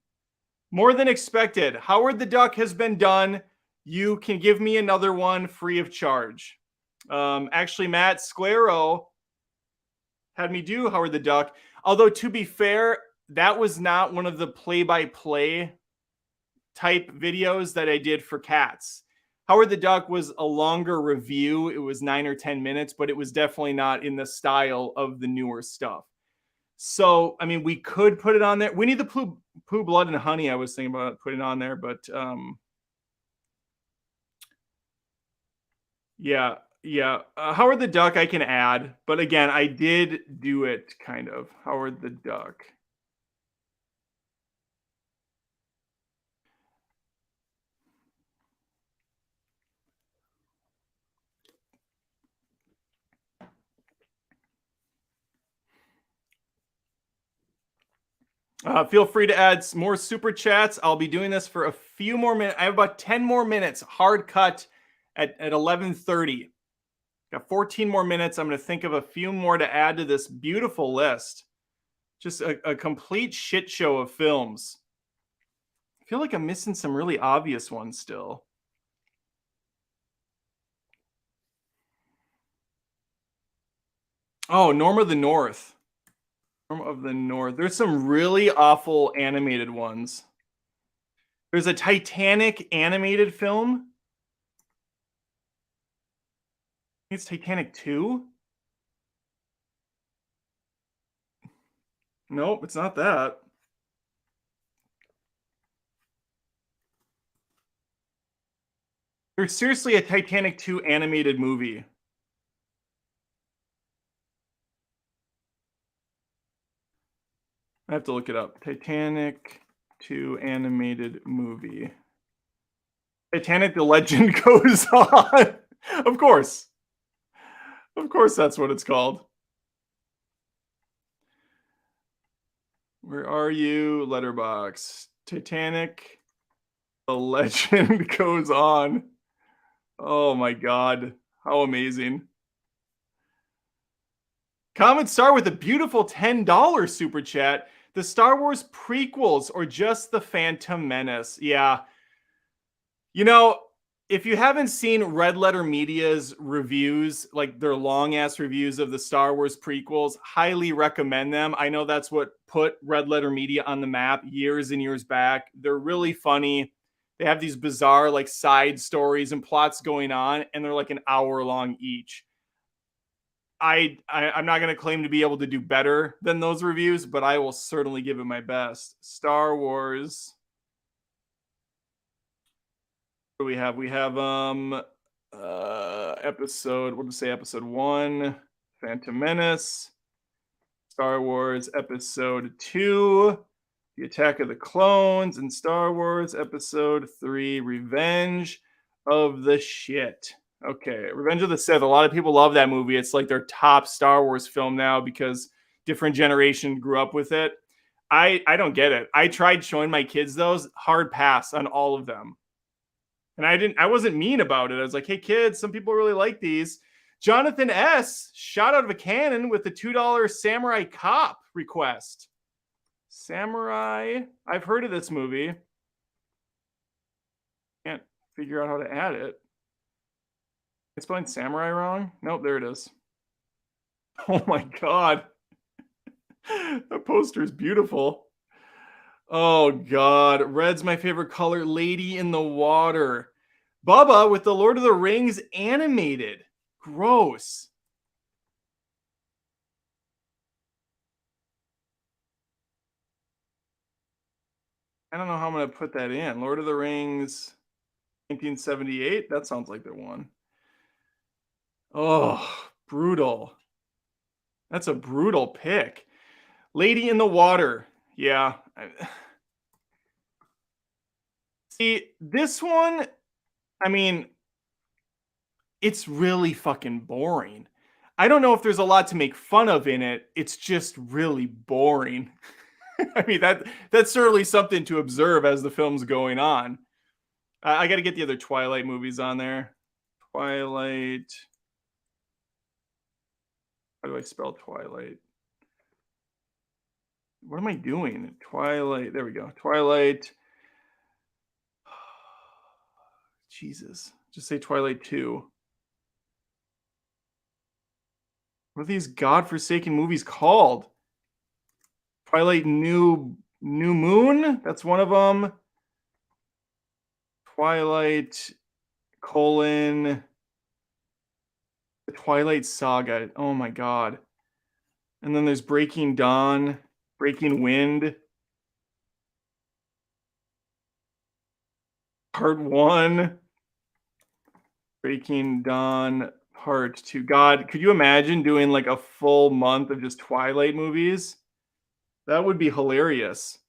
More than expected. Howard the Duck has been done. You can give me another one free of charge. Actually, Matt Sclero had me do Howard the Duck. Although, to be fair, that was not one of the play-by-play type videos that I did for Cats. Howard the Duck was a longer review. It was 9 or 10 minutes, but it was definitely not in the style of the newer stuff. So, I mean, we could put it on there. Winnie the Pooh, Blood and Honey, I was thinking about putting on there, but yeah. Howard the Duck I can add, but again, I did do it kind of. Howard the Duck. Feel free to add some more super chats. I'll be doing this for a few more minutes. I have about 10 more minutes, hard cut at 11:30. Got 14 more minutes. I'm going to think of a few more to add to this beautiful list. Just a complete shit show of films. I feel like I'm missing some really obvious ones still. Oh, Norm of the North. Norm of the North. There's some really awful animated ones. There's a Titanic animated film. I think it's Titanic 2. Nope, it's not that. There's seriously a Titanic 2 animated movie. I have to look it up. Titanic 2 animated movie. Titanic: The Legend Goes On. Of course. Of course that's what it's called. Where are you? Letterbox. Titanic: The Legend Goes On. Oh my god. How amazing. Comment star with a beautiful $10 super chat. The Star Wars prequels or just the Phantom Menace? Yeah. You know, if you haven't seen Red Letter Media's reviews, like their long ass reviews of the Star Wars prequels, highly recommend them. I know that's what put Red Letter Media on the map years and years back. They're really funny. They have these bizarre like side stories and plots going on, and they're like an hour long each. I'm not going to claim to be able to do better than those reviews, but I will certainly give it my best. Star Wars. What do we have? We have episode, what did I say? Episode 1, Phantom Menace. Star Wars Episode 2, The Attack of the Clones, and Star Wars Episode 3, Revenge of the Shit. Okay, Revenge of the Sith. A lot of people love that movie. It's like their top Star Wars film now because different generation grew up with it. I don't get it. I tried showing my kids those, hard pass on all of them. And I wasn't mean about it. I was like, hey kids, some people really like these. Jonathan S. shot out of a cannon with the $2 Samurai Cop request. Samurai. I've heard of this movie. Can't figure out how to add it. I spelled samurai wrong? Nope, there it is. Oh my god. The poster is beautiful. Oh god. Red's my favorite color. Lady in the Water. Bubba with the Lord of the Rings animated. Gross. I don't know how I'm going to put that in. Lord of the Rings 1978? That sounds like the one. Oh, brutal. That's a brutal pick. Lady in the Water. Yeah. See, this one, I mean, it's really fucking boring. I don't know if there's a lot to make fun of in it. It's just really boring. I mean, that's certainly something to observe as the film's going on. I got to get the other Twilight movies on there. Twilight. How do I spell Twilight? What am I doing? Twilight. There we go. Twilight. Jesus. Just say Twilight 2. What are these godforsaken movies called? Twilight New Moon? That's one of them. Twilight colon the Twilight Saga. Oh my god. And then there's Breaking Dawn, Breaking Wind, Part 1, Breaking Dawn, Part 2. God, could you imagine doing like a full month of just Twilight movies? That would be hilarious.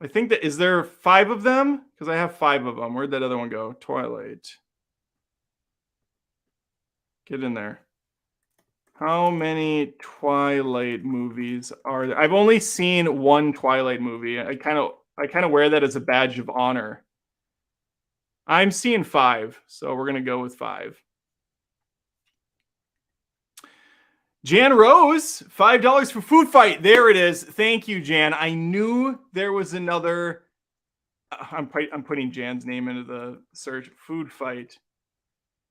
I think that, is there 5 of them? Because I have 5 of them. Where'd that other one go? Twilight. Get in there. How many Twilight movies are there? I've only seen one Twilight movie. I kind of wear that as a badge of honor. I'm seeing 5, so we're gonna go with 5. Jan Rose, $5 for Food Fight. There it is. Thank you, Jan. I knew there was another. I'm putting Jan's name into the search. Food Fight.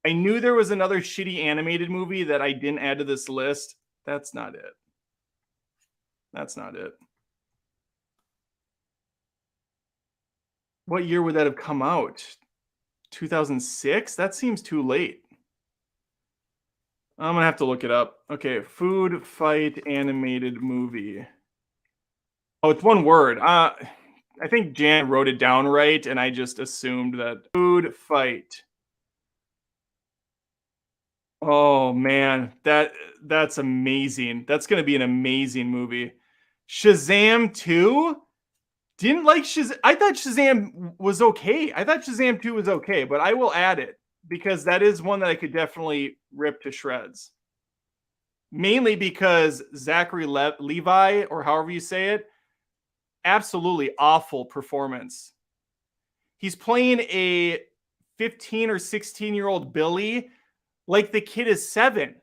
I knew there was another shitty animated movie that I didn't add to this list. That's not it. That's not it. What year would that have come out? 2006? That seems too late. I'm gonna have to look it up. Okay, Food Fight animated movie. Oh, it's one word. I think Jan wrote it down right, and I just assumed that Food Fight. Oh man, that's amazing. That's gonna be an amazing movie. Shazam 2? Didn't like Shazam. I thought Shazam was okay. I thought Shazam 2 was okay, but I will add it because that is one that I could definitely rip to shreds. Mainly because Zachary Levi, or however you say it, absolutely awful performance. He's playing a 15 or 16-year-old Billy like the kid is 7.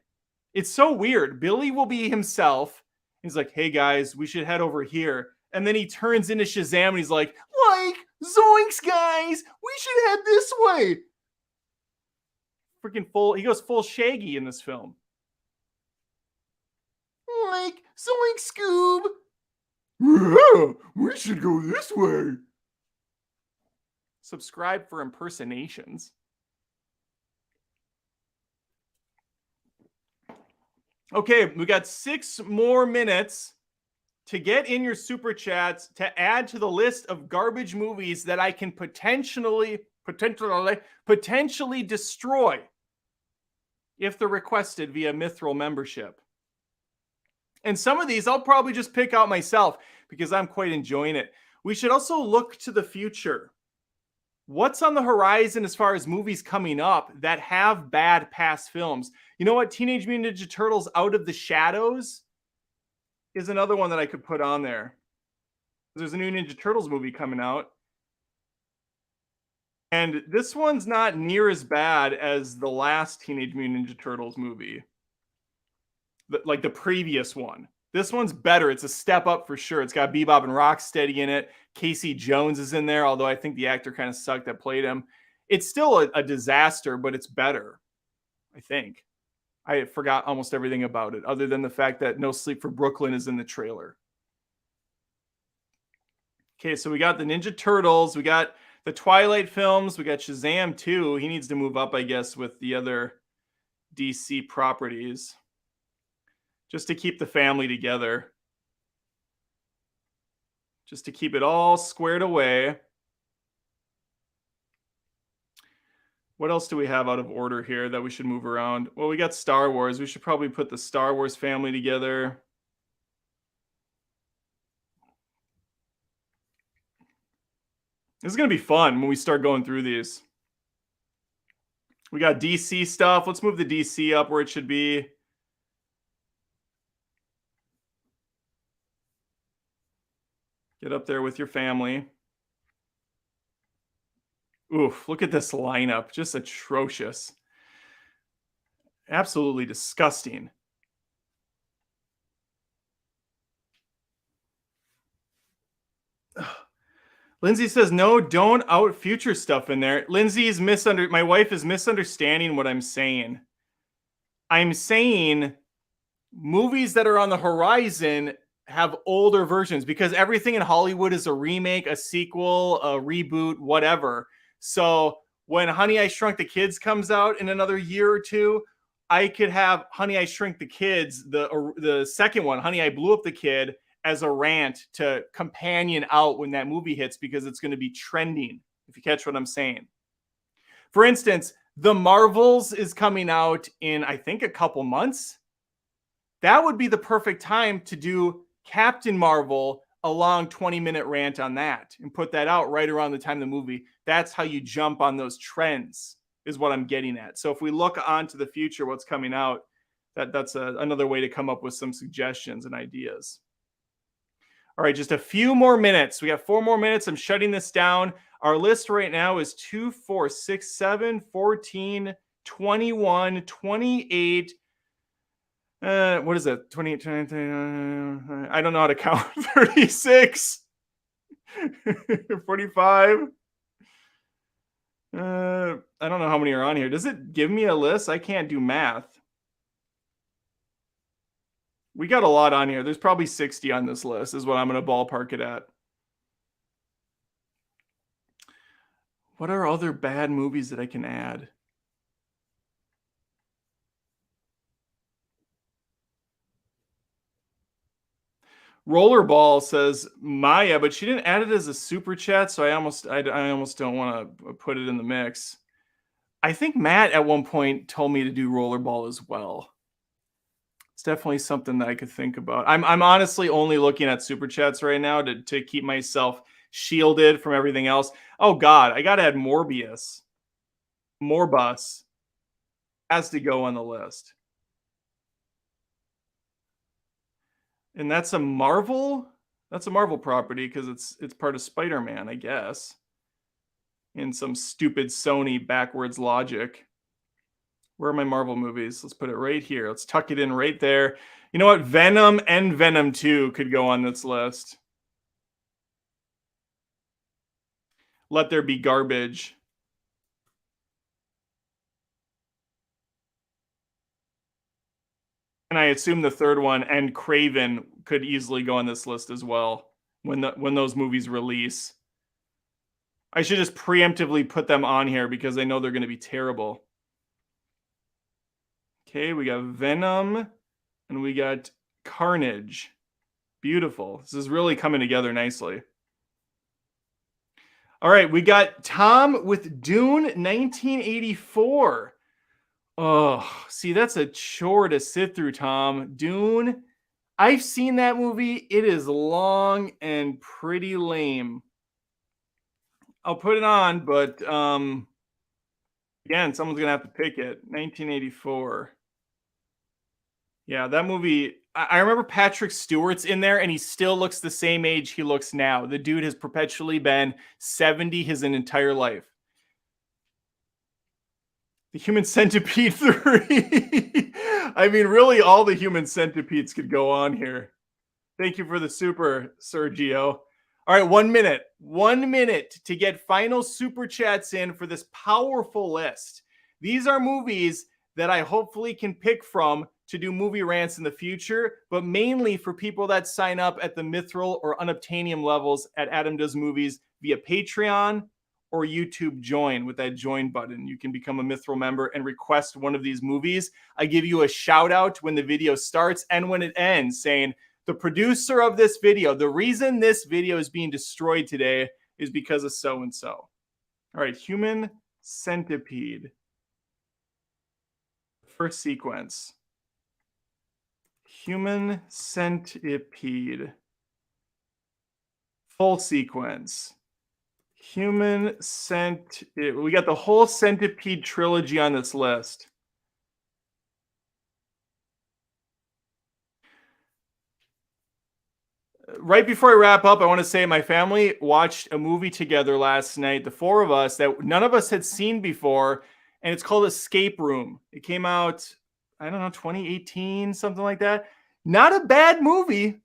It's so weird. Billy will be himself. He's like, hey guys, we should head over here. And then he turns into Shazam and he's like, zoinks, guys, we should head this way. Freaking full, he goes full Shaggy in this film. Like, zoink, Scoob. Yeah, we should go this way. Subscribe for impersonations. Okay, we got 6 more minutes to get in your super chats to add to the list of garbage movies that I can potentially destroy if they're requested via Mithril membership. And some of these I'll probably just pick out myself because I'm quite enjoying it. We should also look to the future. What's on the horizon as far as movies coming up that have bad past films? You know what? Teenage Mutant Ninja Turtles Out of the Shadows is another one that I could put on there. There's a new Ninja Turtles movie coming out. And this one's not near as bad as the last Teenage Mutant Ninja Turtles movie. Like the previous one. This one's better. It's a step up for sure. It's got Bebop and Rocksteady in it. Casey Jones is in there, although I think the actor kind of sucked that played him. It's still a disaster, but it's better, I think. I forgot almost everything about it, other than the fact that No Sleep for Brooklyn is in the trailer. Okay, so we got the Ninja Turtles. We got the Twilight films. We got Shazam 2. He needs to move up, I guess, with the other DC properties, just to keep the family together, just to keep it all squared away. What else do we have out of order here that we should move around? Well, we got Star Wars. We should probably put the Star Wars family together. This is going to be fun when we start going through these. We got DC stuff. Let's move the DC up where it should be. Get up there with your family. Oof, look at this lineup. Just atrocious. Absolutely disgusting. Lindsay says, no, don't out future stuff in there. Lindsay's my wife is misunderstanding what I'm saying. I'm saying movies that are on the horizon have older versions because everything in Hollywood is a remake, a sequel, a reboot, whatever. So when Honey, I Shrunk the Kids comes out in another year or two, I could have Honey, I Shrunk the Kids, the second one, Honey, I Blew Up the Kid, as a rant to companion out when that movie hits because it's going to be trending, if you catch what I'm saying. For instance, The Marvels is coming out in, I think, a couple months. That would be the perfect time to do Captain Marvel, a long 20-minute rant on that, and put that out right around the time of the movie. That's how you jump on those trends, is what I'm getting at. So if we look onto the future, what's coming out, that's another way to come up with some suggestions and ideas. All right, just a few more minutes. We got 4 more minutes. I'm shutting this down. Our list right now is 2, 4, 6, 7, 14, 21, 28. What is it? 28, 29, I don't know how to count. 36, 45. I don't know how many are on here. Does it give me a list? I can't do math. We got a lot on here. There's probably 60 on this list is what I'm going to ballpark it at. What are other bad movies that I can add? Rollerball says Maya, but she didn't add it as a super chat, so I almost don't want to put it in the mix. I think Matt at one point told me to do rollerball as well. It's definitely something that I could think about. I'm honestly only looking at super chats right now to keep myself shielded from everything else. Oh God, I gotta add Morbius. Morbus has to go on the list. And that's a Marvel? That's a Marvel property because it's part of Spider-Man, I guess. In some stupid Sony backwards logic. Where are my Marvel movies? Let's put it right here. Let's tuck it in right there. You know what? Venom and Venom 2 could go on this list. Let There Be Garbage. And I assume the third one and Craven could easily go on this list as well when those movies release. I should just preemptively put them on here because I know they're going to be terrible. Okay, we got Venom and we got Carnage. Beautiful. This is really coming together nicely. All right, we got Tom with Dune 1984. Oh, see, that's a chore to sit through, Tom. Dune, I've seen that movie. It is long and pretty lame. I'll put it on, but again, someone's gonna have to pick it. 1984. Yeah, that movie. I remember Patrick Stewart's in there, and he still looks the same age he looks now. The dude has perpetually been 70 his entire life. The Human Centipede 3. I mean, really, all the Human Centipedes could go on here. Thank you for the super, Sergio. All right, 1 minute. 1 minute to get final super chats in for this powerful list. These are movies that I hopefully can pick from to do movie rants in the future, but mainly for people that sign up at the Mithril or Unobtainium levels at Adam Does Movies via Patreon or YouTube join with that join button. You can become a Mithril member and request one of these movies. I give you a shout out when the video starts and when it ends saying, the producer of this video, the reason this video is being destroyed today is because of so-and-so. All right, Human Centipede. First sequence. Human Centipede. Full sequence. Human Centipede. We got the whole Centipede trilogy on this list. Right before I wrap up, I want to say my family watched a movie together last night, the four of us, that none of us had seen before, and it's called Escape Room. It came out, I don't know, 2018, something like that. Not a bad movie.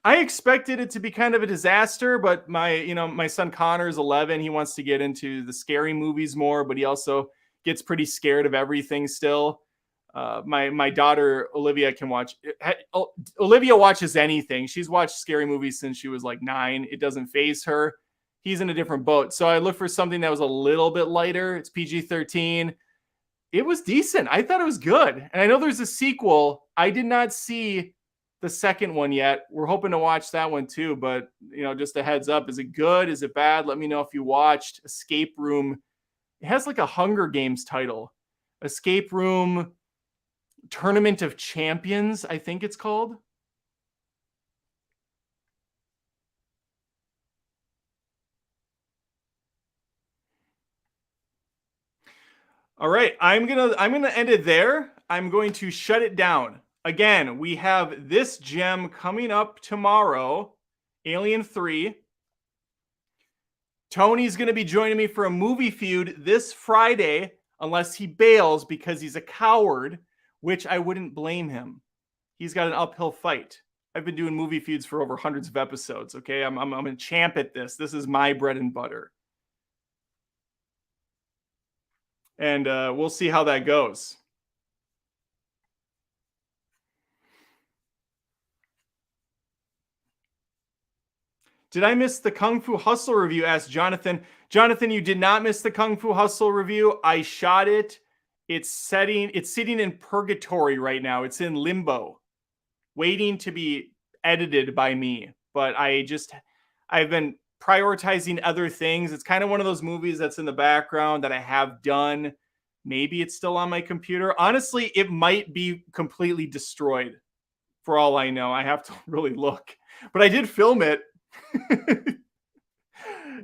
I expected it to be kind of a disaster, but my son Connor is 11. He wants to get into the scary movies more, but he also gets pretty scared of everything still. My daughter Olivia can watch. Olivia watches anything. She's watched scary movies since she was like 9. It doesn't faze her. He's in a different boat. So I looked for something that was a little bit lighter. It's PG-13. It was decent. I thought it was good. And I know there's a sequel. I did not see the second one yet. We're hoping to watch that one too. But just a heads up. Is it good? Is it bad? Let me know if you watched Escape Room. It has like a Hunger Games title. Escape Room Tournament of Champions, I think it's called. All right, I'm gonna end it there. I'm going to shut it down. Again, we have this gem coming up tomorrow, Alien 3. Tony's gonna be joining me for a movie feud this Friday, unless he bails because he's a coward, which I wouldn't blame him. He's got an uphill fight. I've been doing movie feuds for over hundreds of episodes. Okay, I'm a champ at this. This is my bread and butter, and we'll see how that goes. Did I miss the Kung Fu Hustle review? Asked Jonathan. Jonathan, you did not miss the Kung Fu Hustle review. I shot it. It's sitting in purgatory right now. It's in limbo, waiting to be edited by me. But I've been prioritizing other things. It's kind of one of those movies that's in the background that I have done. Maybe it's still on my computer. Honestly, it might be completely destroyed for all I know. I have to really look. But I did film it.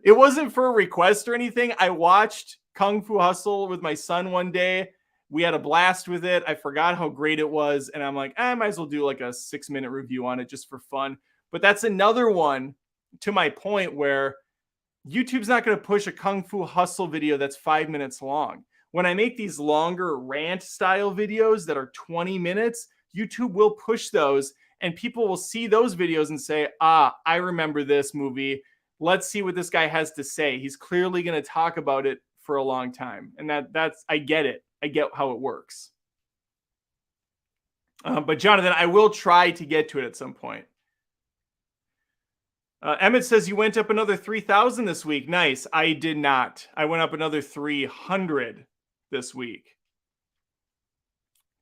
It wasn't for a request or anything. I watched Kung Fu Hustle with my son one day. We had a blast with it. I forgot how great it was. And I'm like, I might as well do like a 6-minute review on it just for fun. But that's another one to my point where YouTube's not going to push a Kung Fu Hustle video that's 5 minutes long. When I make these longer rant style videos that are 20 minutes, YouTube will push those and people will see those videos and say, I remember this movie. Let's see what this guy has to say. He's clearly going to talk about it for a long time. And that's, I get it. I get how it works. But Jonathan, I will try to get to it at some point. Emmett says you went up another 3,000 this week. Nice. I did not. I went up another 300 this week.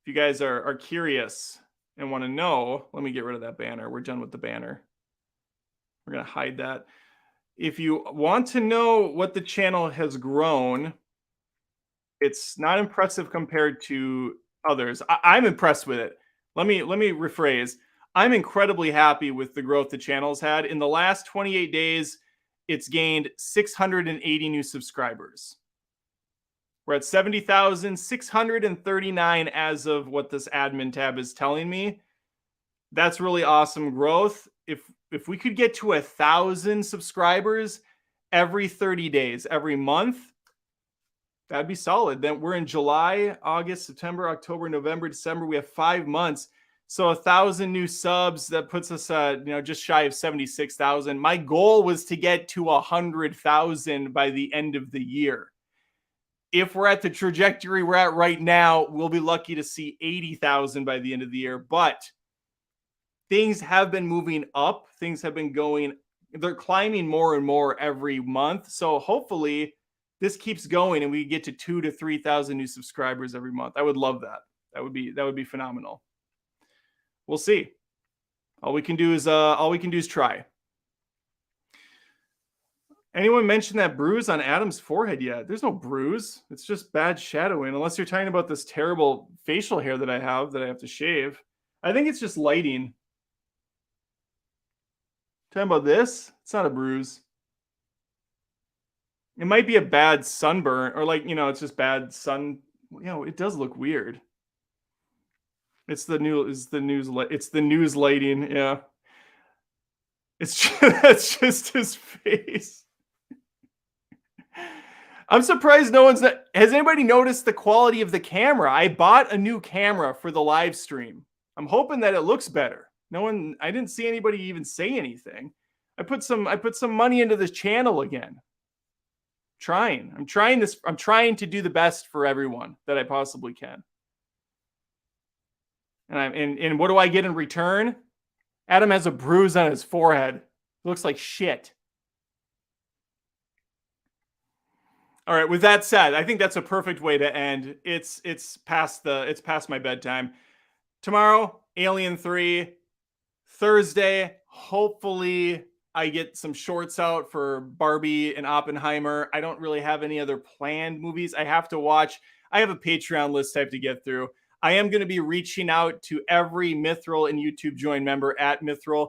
If you guys are curious and want to know, let me get rid of that banner. We're done with the banner. We're going to hide that. If you want to know what the channel has grown, it's not impressive compared to others. I'm impressed with it. Let me rephrase. I'm incredibly happy with the growth the channel's had. In the last 28 days, it's gained 680 new subscribers. We're at 70,639 as of what this admin tab is telling me. That's really awesome growth. If we could get to 1,000 subscribers every 30 days, every month, that'd be solid. Then we're in July, August, September, October, November, December. We have 5 months. So 1,000 new subs, that puts us just shy of 76,000. My goal was to get to 100,000 by the end of the year. If we're at the trajectory we're at right now, we'll be lucky to see 80,000 by the end of the year. But things have been moving up. Things have been they're climbing more and more every month. So hopefully this keeps going and we get to 2,000 to 3,000 new subscribers every month. I would love that. That would be phenomenal. We'll see. All we can do is try. Anyone mention that bruise on Adam's forehead yet? There's no bruise. It's just bad shadowing. Unless you're talking about this terrible facial hair that I have to shave. I think it's just lighting. Talking about this? It's not a bruise. It might be a bad sunburn or it's just bad sun. It does look weird. It's the news lighting. Yeah. That's just his face. I'm surprised has anybody noticed the quality of the camera? I bought a new camera for the live stream. I'm hoping that it looks better. I didn't see anybody even say anything. I put some money into this channel again. I'm trying to do the best for everyone that I possibly can. And what do I get in return? Adam has a bruise on his forehead. It looks like shit. All right, with that said, I think that's a perfect way to end. It's past my bedtime. Tomorrow, Alien 3. Thursday, hopefully I get some shorts out for Barbie and Oppenheimer. I don't really have any other planned movies. I have a Patreon list I have to get through. I am going to be reaching out to every Mithril and YouTube Join member at Mithril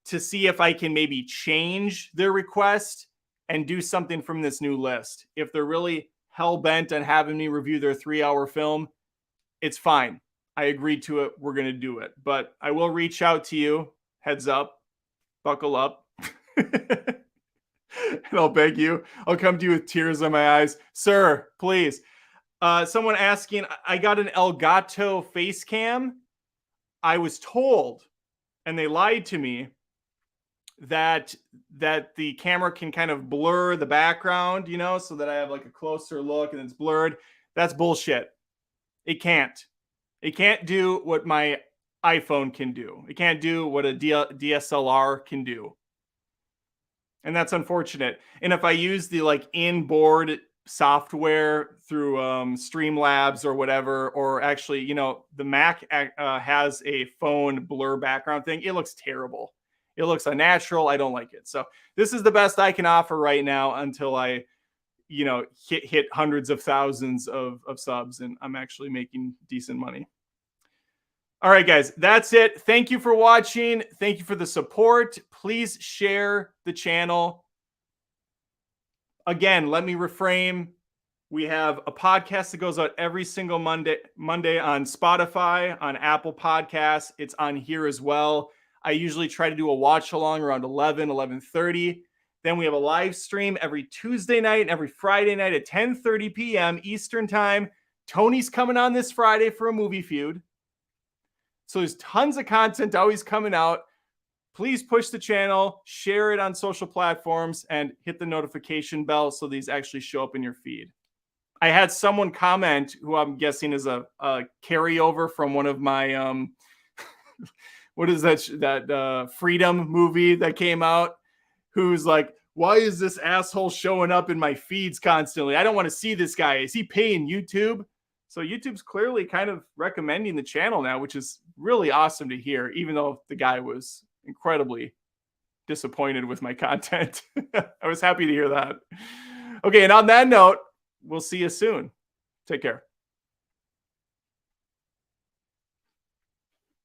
to see if I can maybe change their request and do something from this new list. If they're really hell-bent on having me review their 3-hour film, it's fine. I agreed to it. We're going to do it. But I will reach out to you. Heads up. Buckle up. And I'll beg you. I'll come to you with tears in my eyes. Sir, please. Someone asking, I got an Elgato face cam. I was told, and they lied to me, that the camera can kind of blur the background, so that I have like a closer look and it's blurred. That's bullshit. It can't. It can't do what my iPhone can do. It can't do what a DSLR can do. And that's unfortunate. And if I use the inboard software through Streamlabs or whatever, or actually, the Mac has a phone blur background thing, it looks terrible. It looks unnatural. I don't like it. So this is the best I can offer right now until I hit hundreds of thousands of subs, and I'm actually making decent money. All right, guys, that's it. Thank you for watching. Thank you for the support. Please share the channel. Again, let me reframe. We have a podcast that goes out every single Monday on Spotify, on Apple Podcasts. It's on here as well. I usually try to do a watch along around 11:30. Then we have a live stream every Tuesday night and every Friday night at 10:30 p.m. Eastern time. Tony's coming on this Friday for a movie feud. So there's tons of content always coming out. Please push the channel, share it on social platforms, and hit the notification bell so these actually show up in your feed. I had someone comment, who I'm guessing is a carryover from one of my what is that Freedom movie that came out, who's like, why is this asshole showing up in my feeds constantly? I don't want to see this guy. Is he paying YouTube? So YouTube's clearly kind of recommending the channel now, which is really awesome to hear, even though the guy was incredibly disappointed with my content. I was happy to hear that. Okay, and on that note, we'll see you soon. Take care.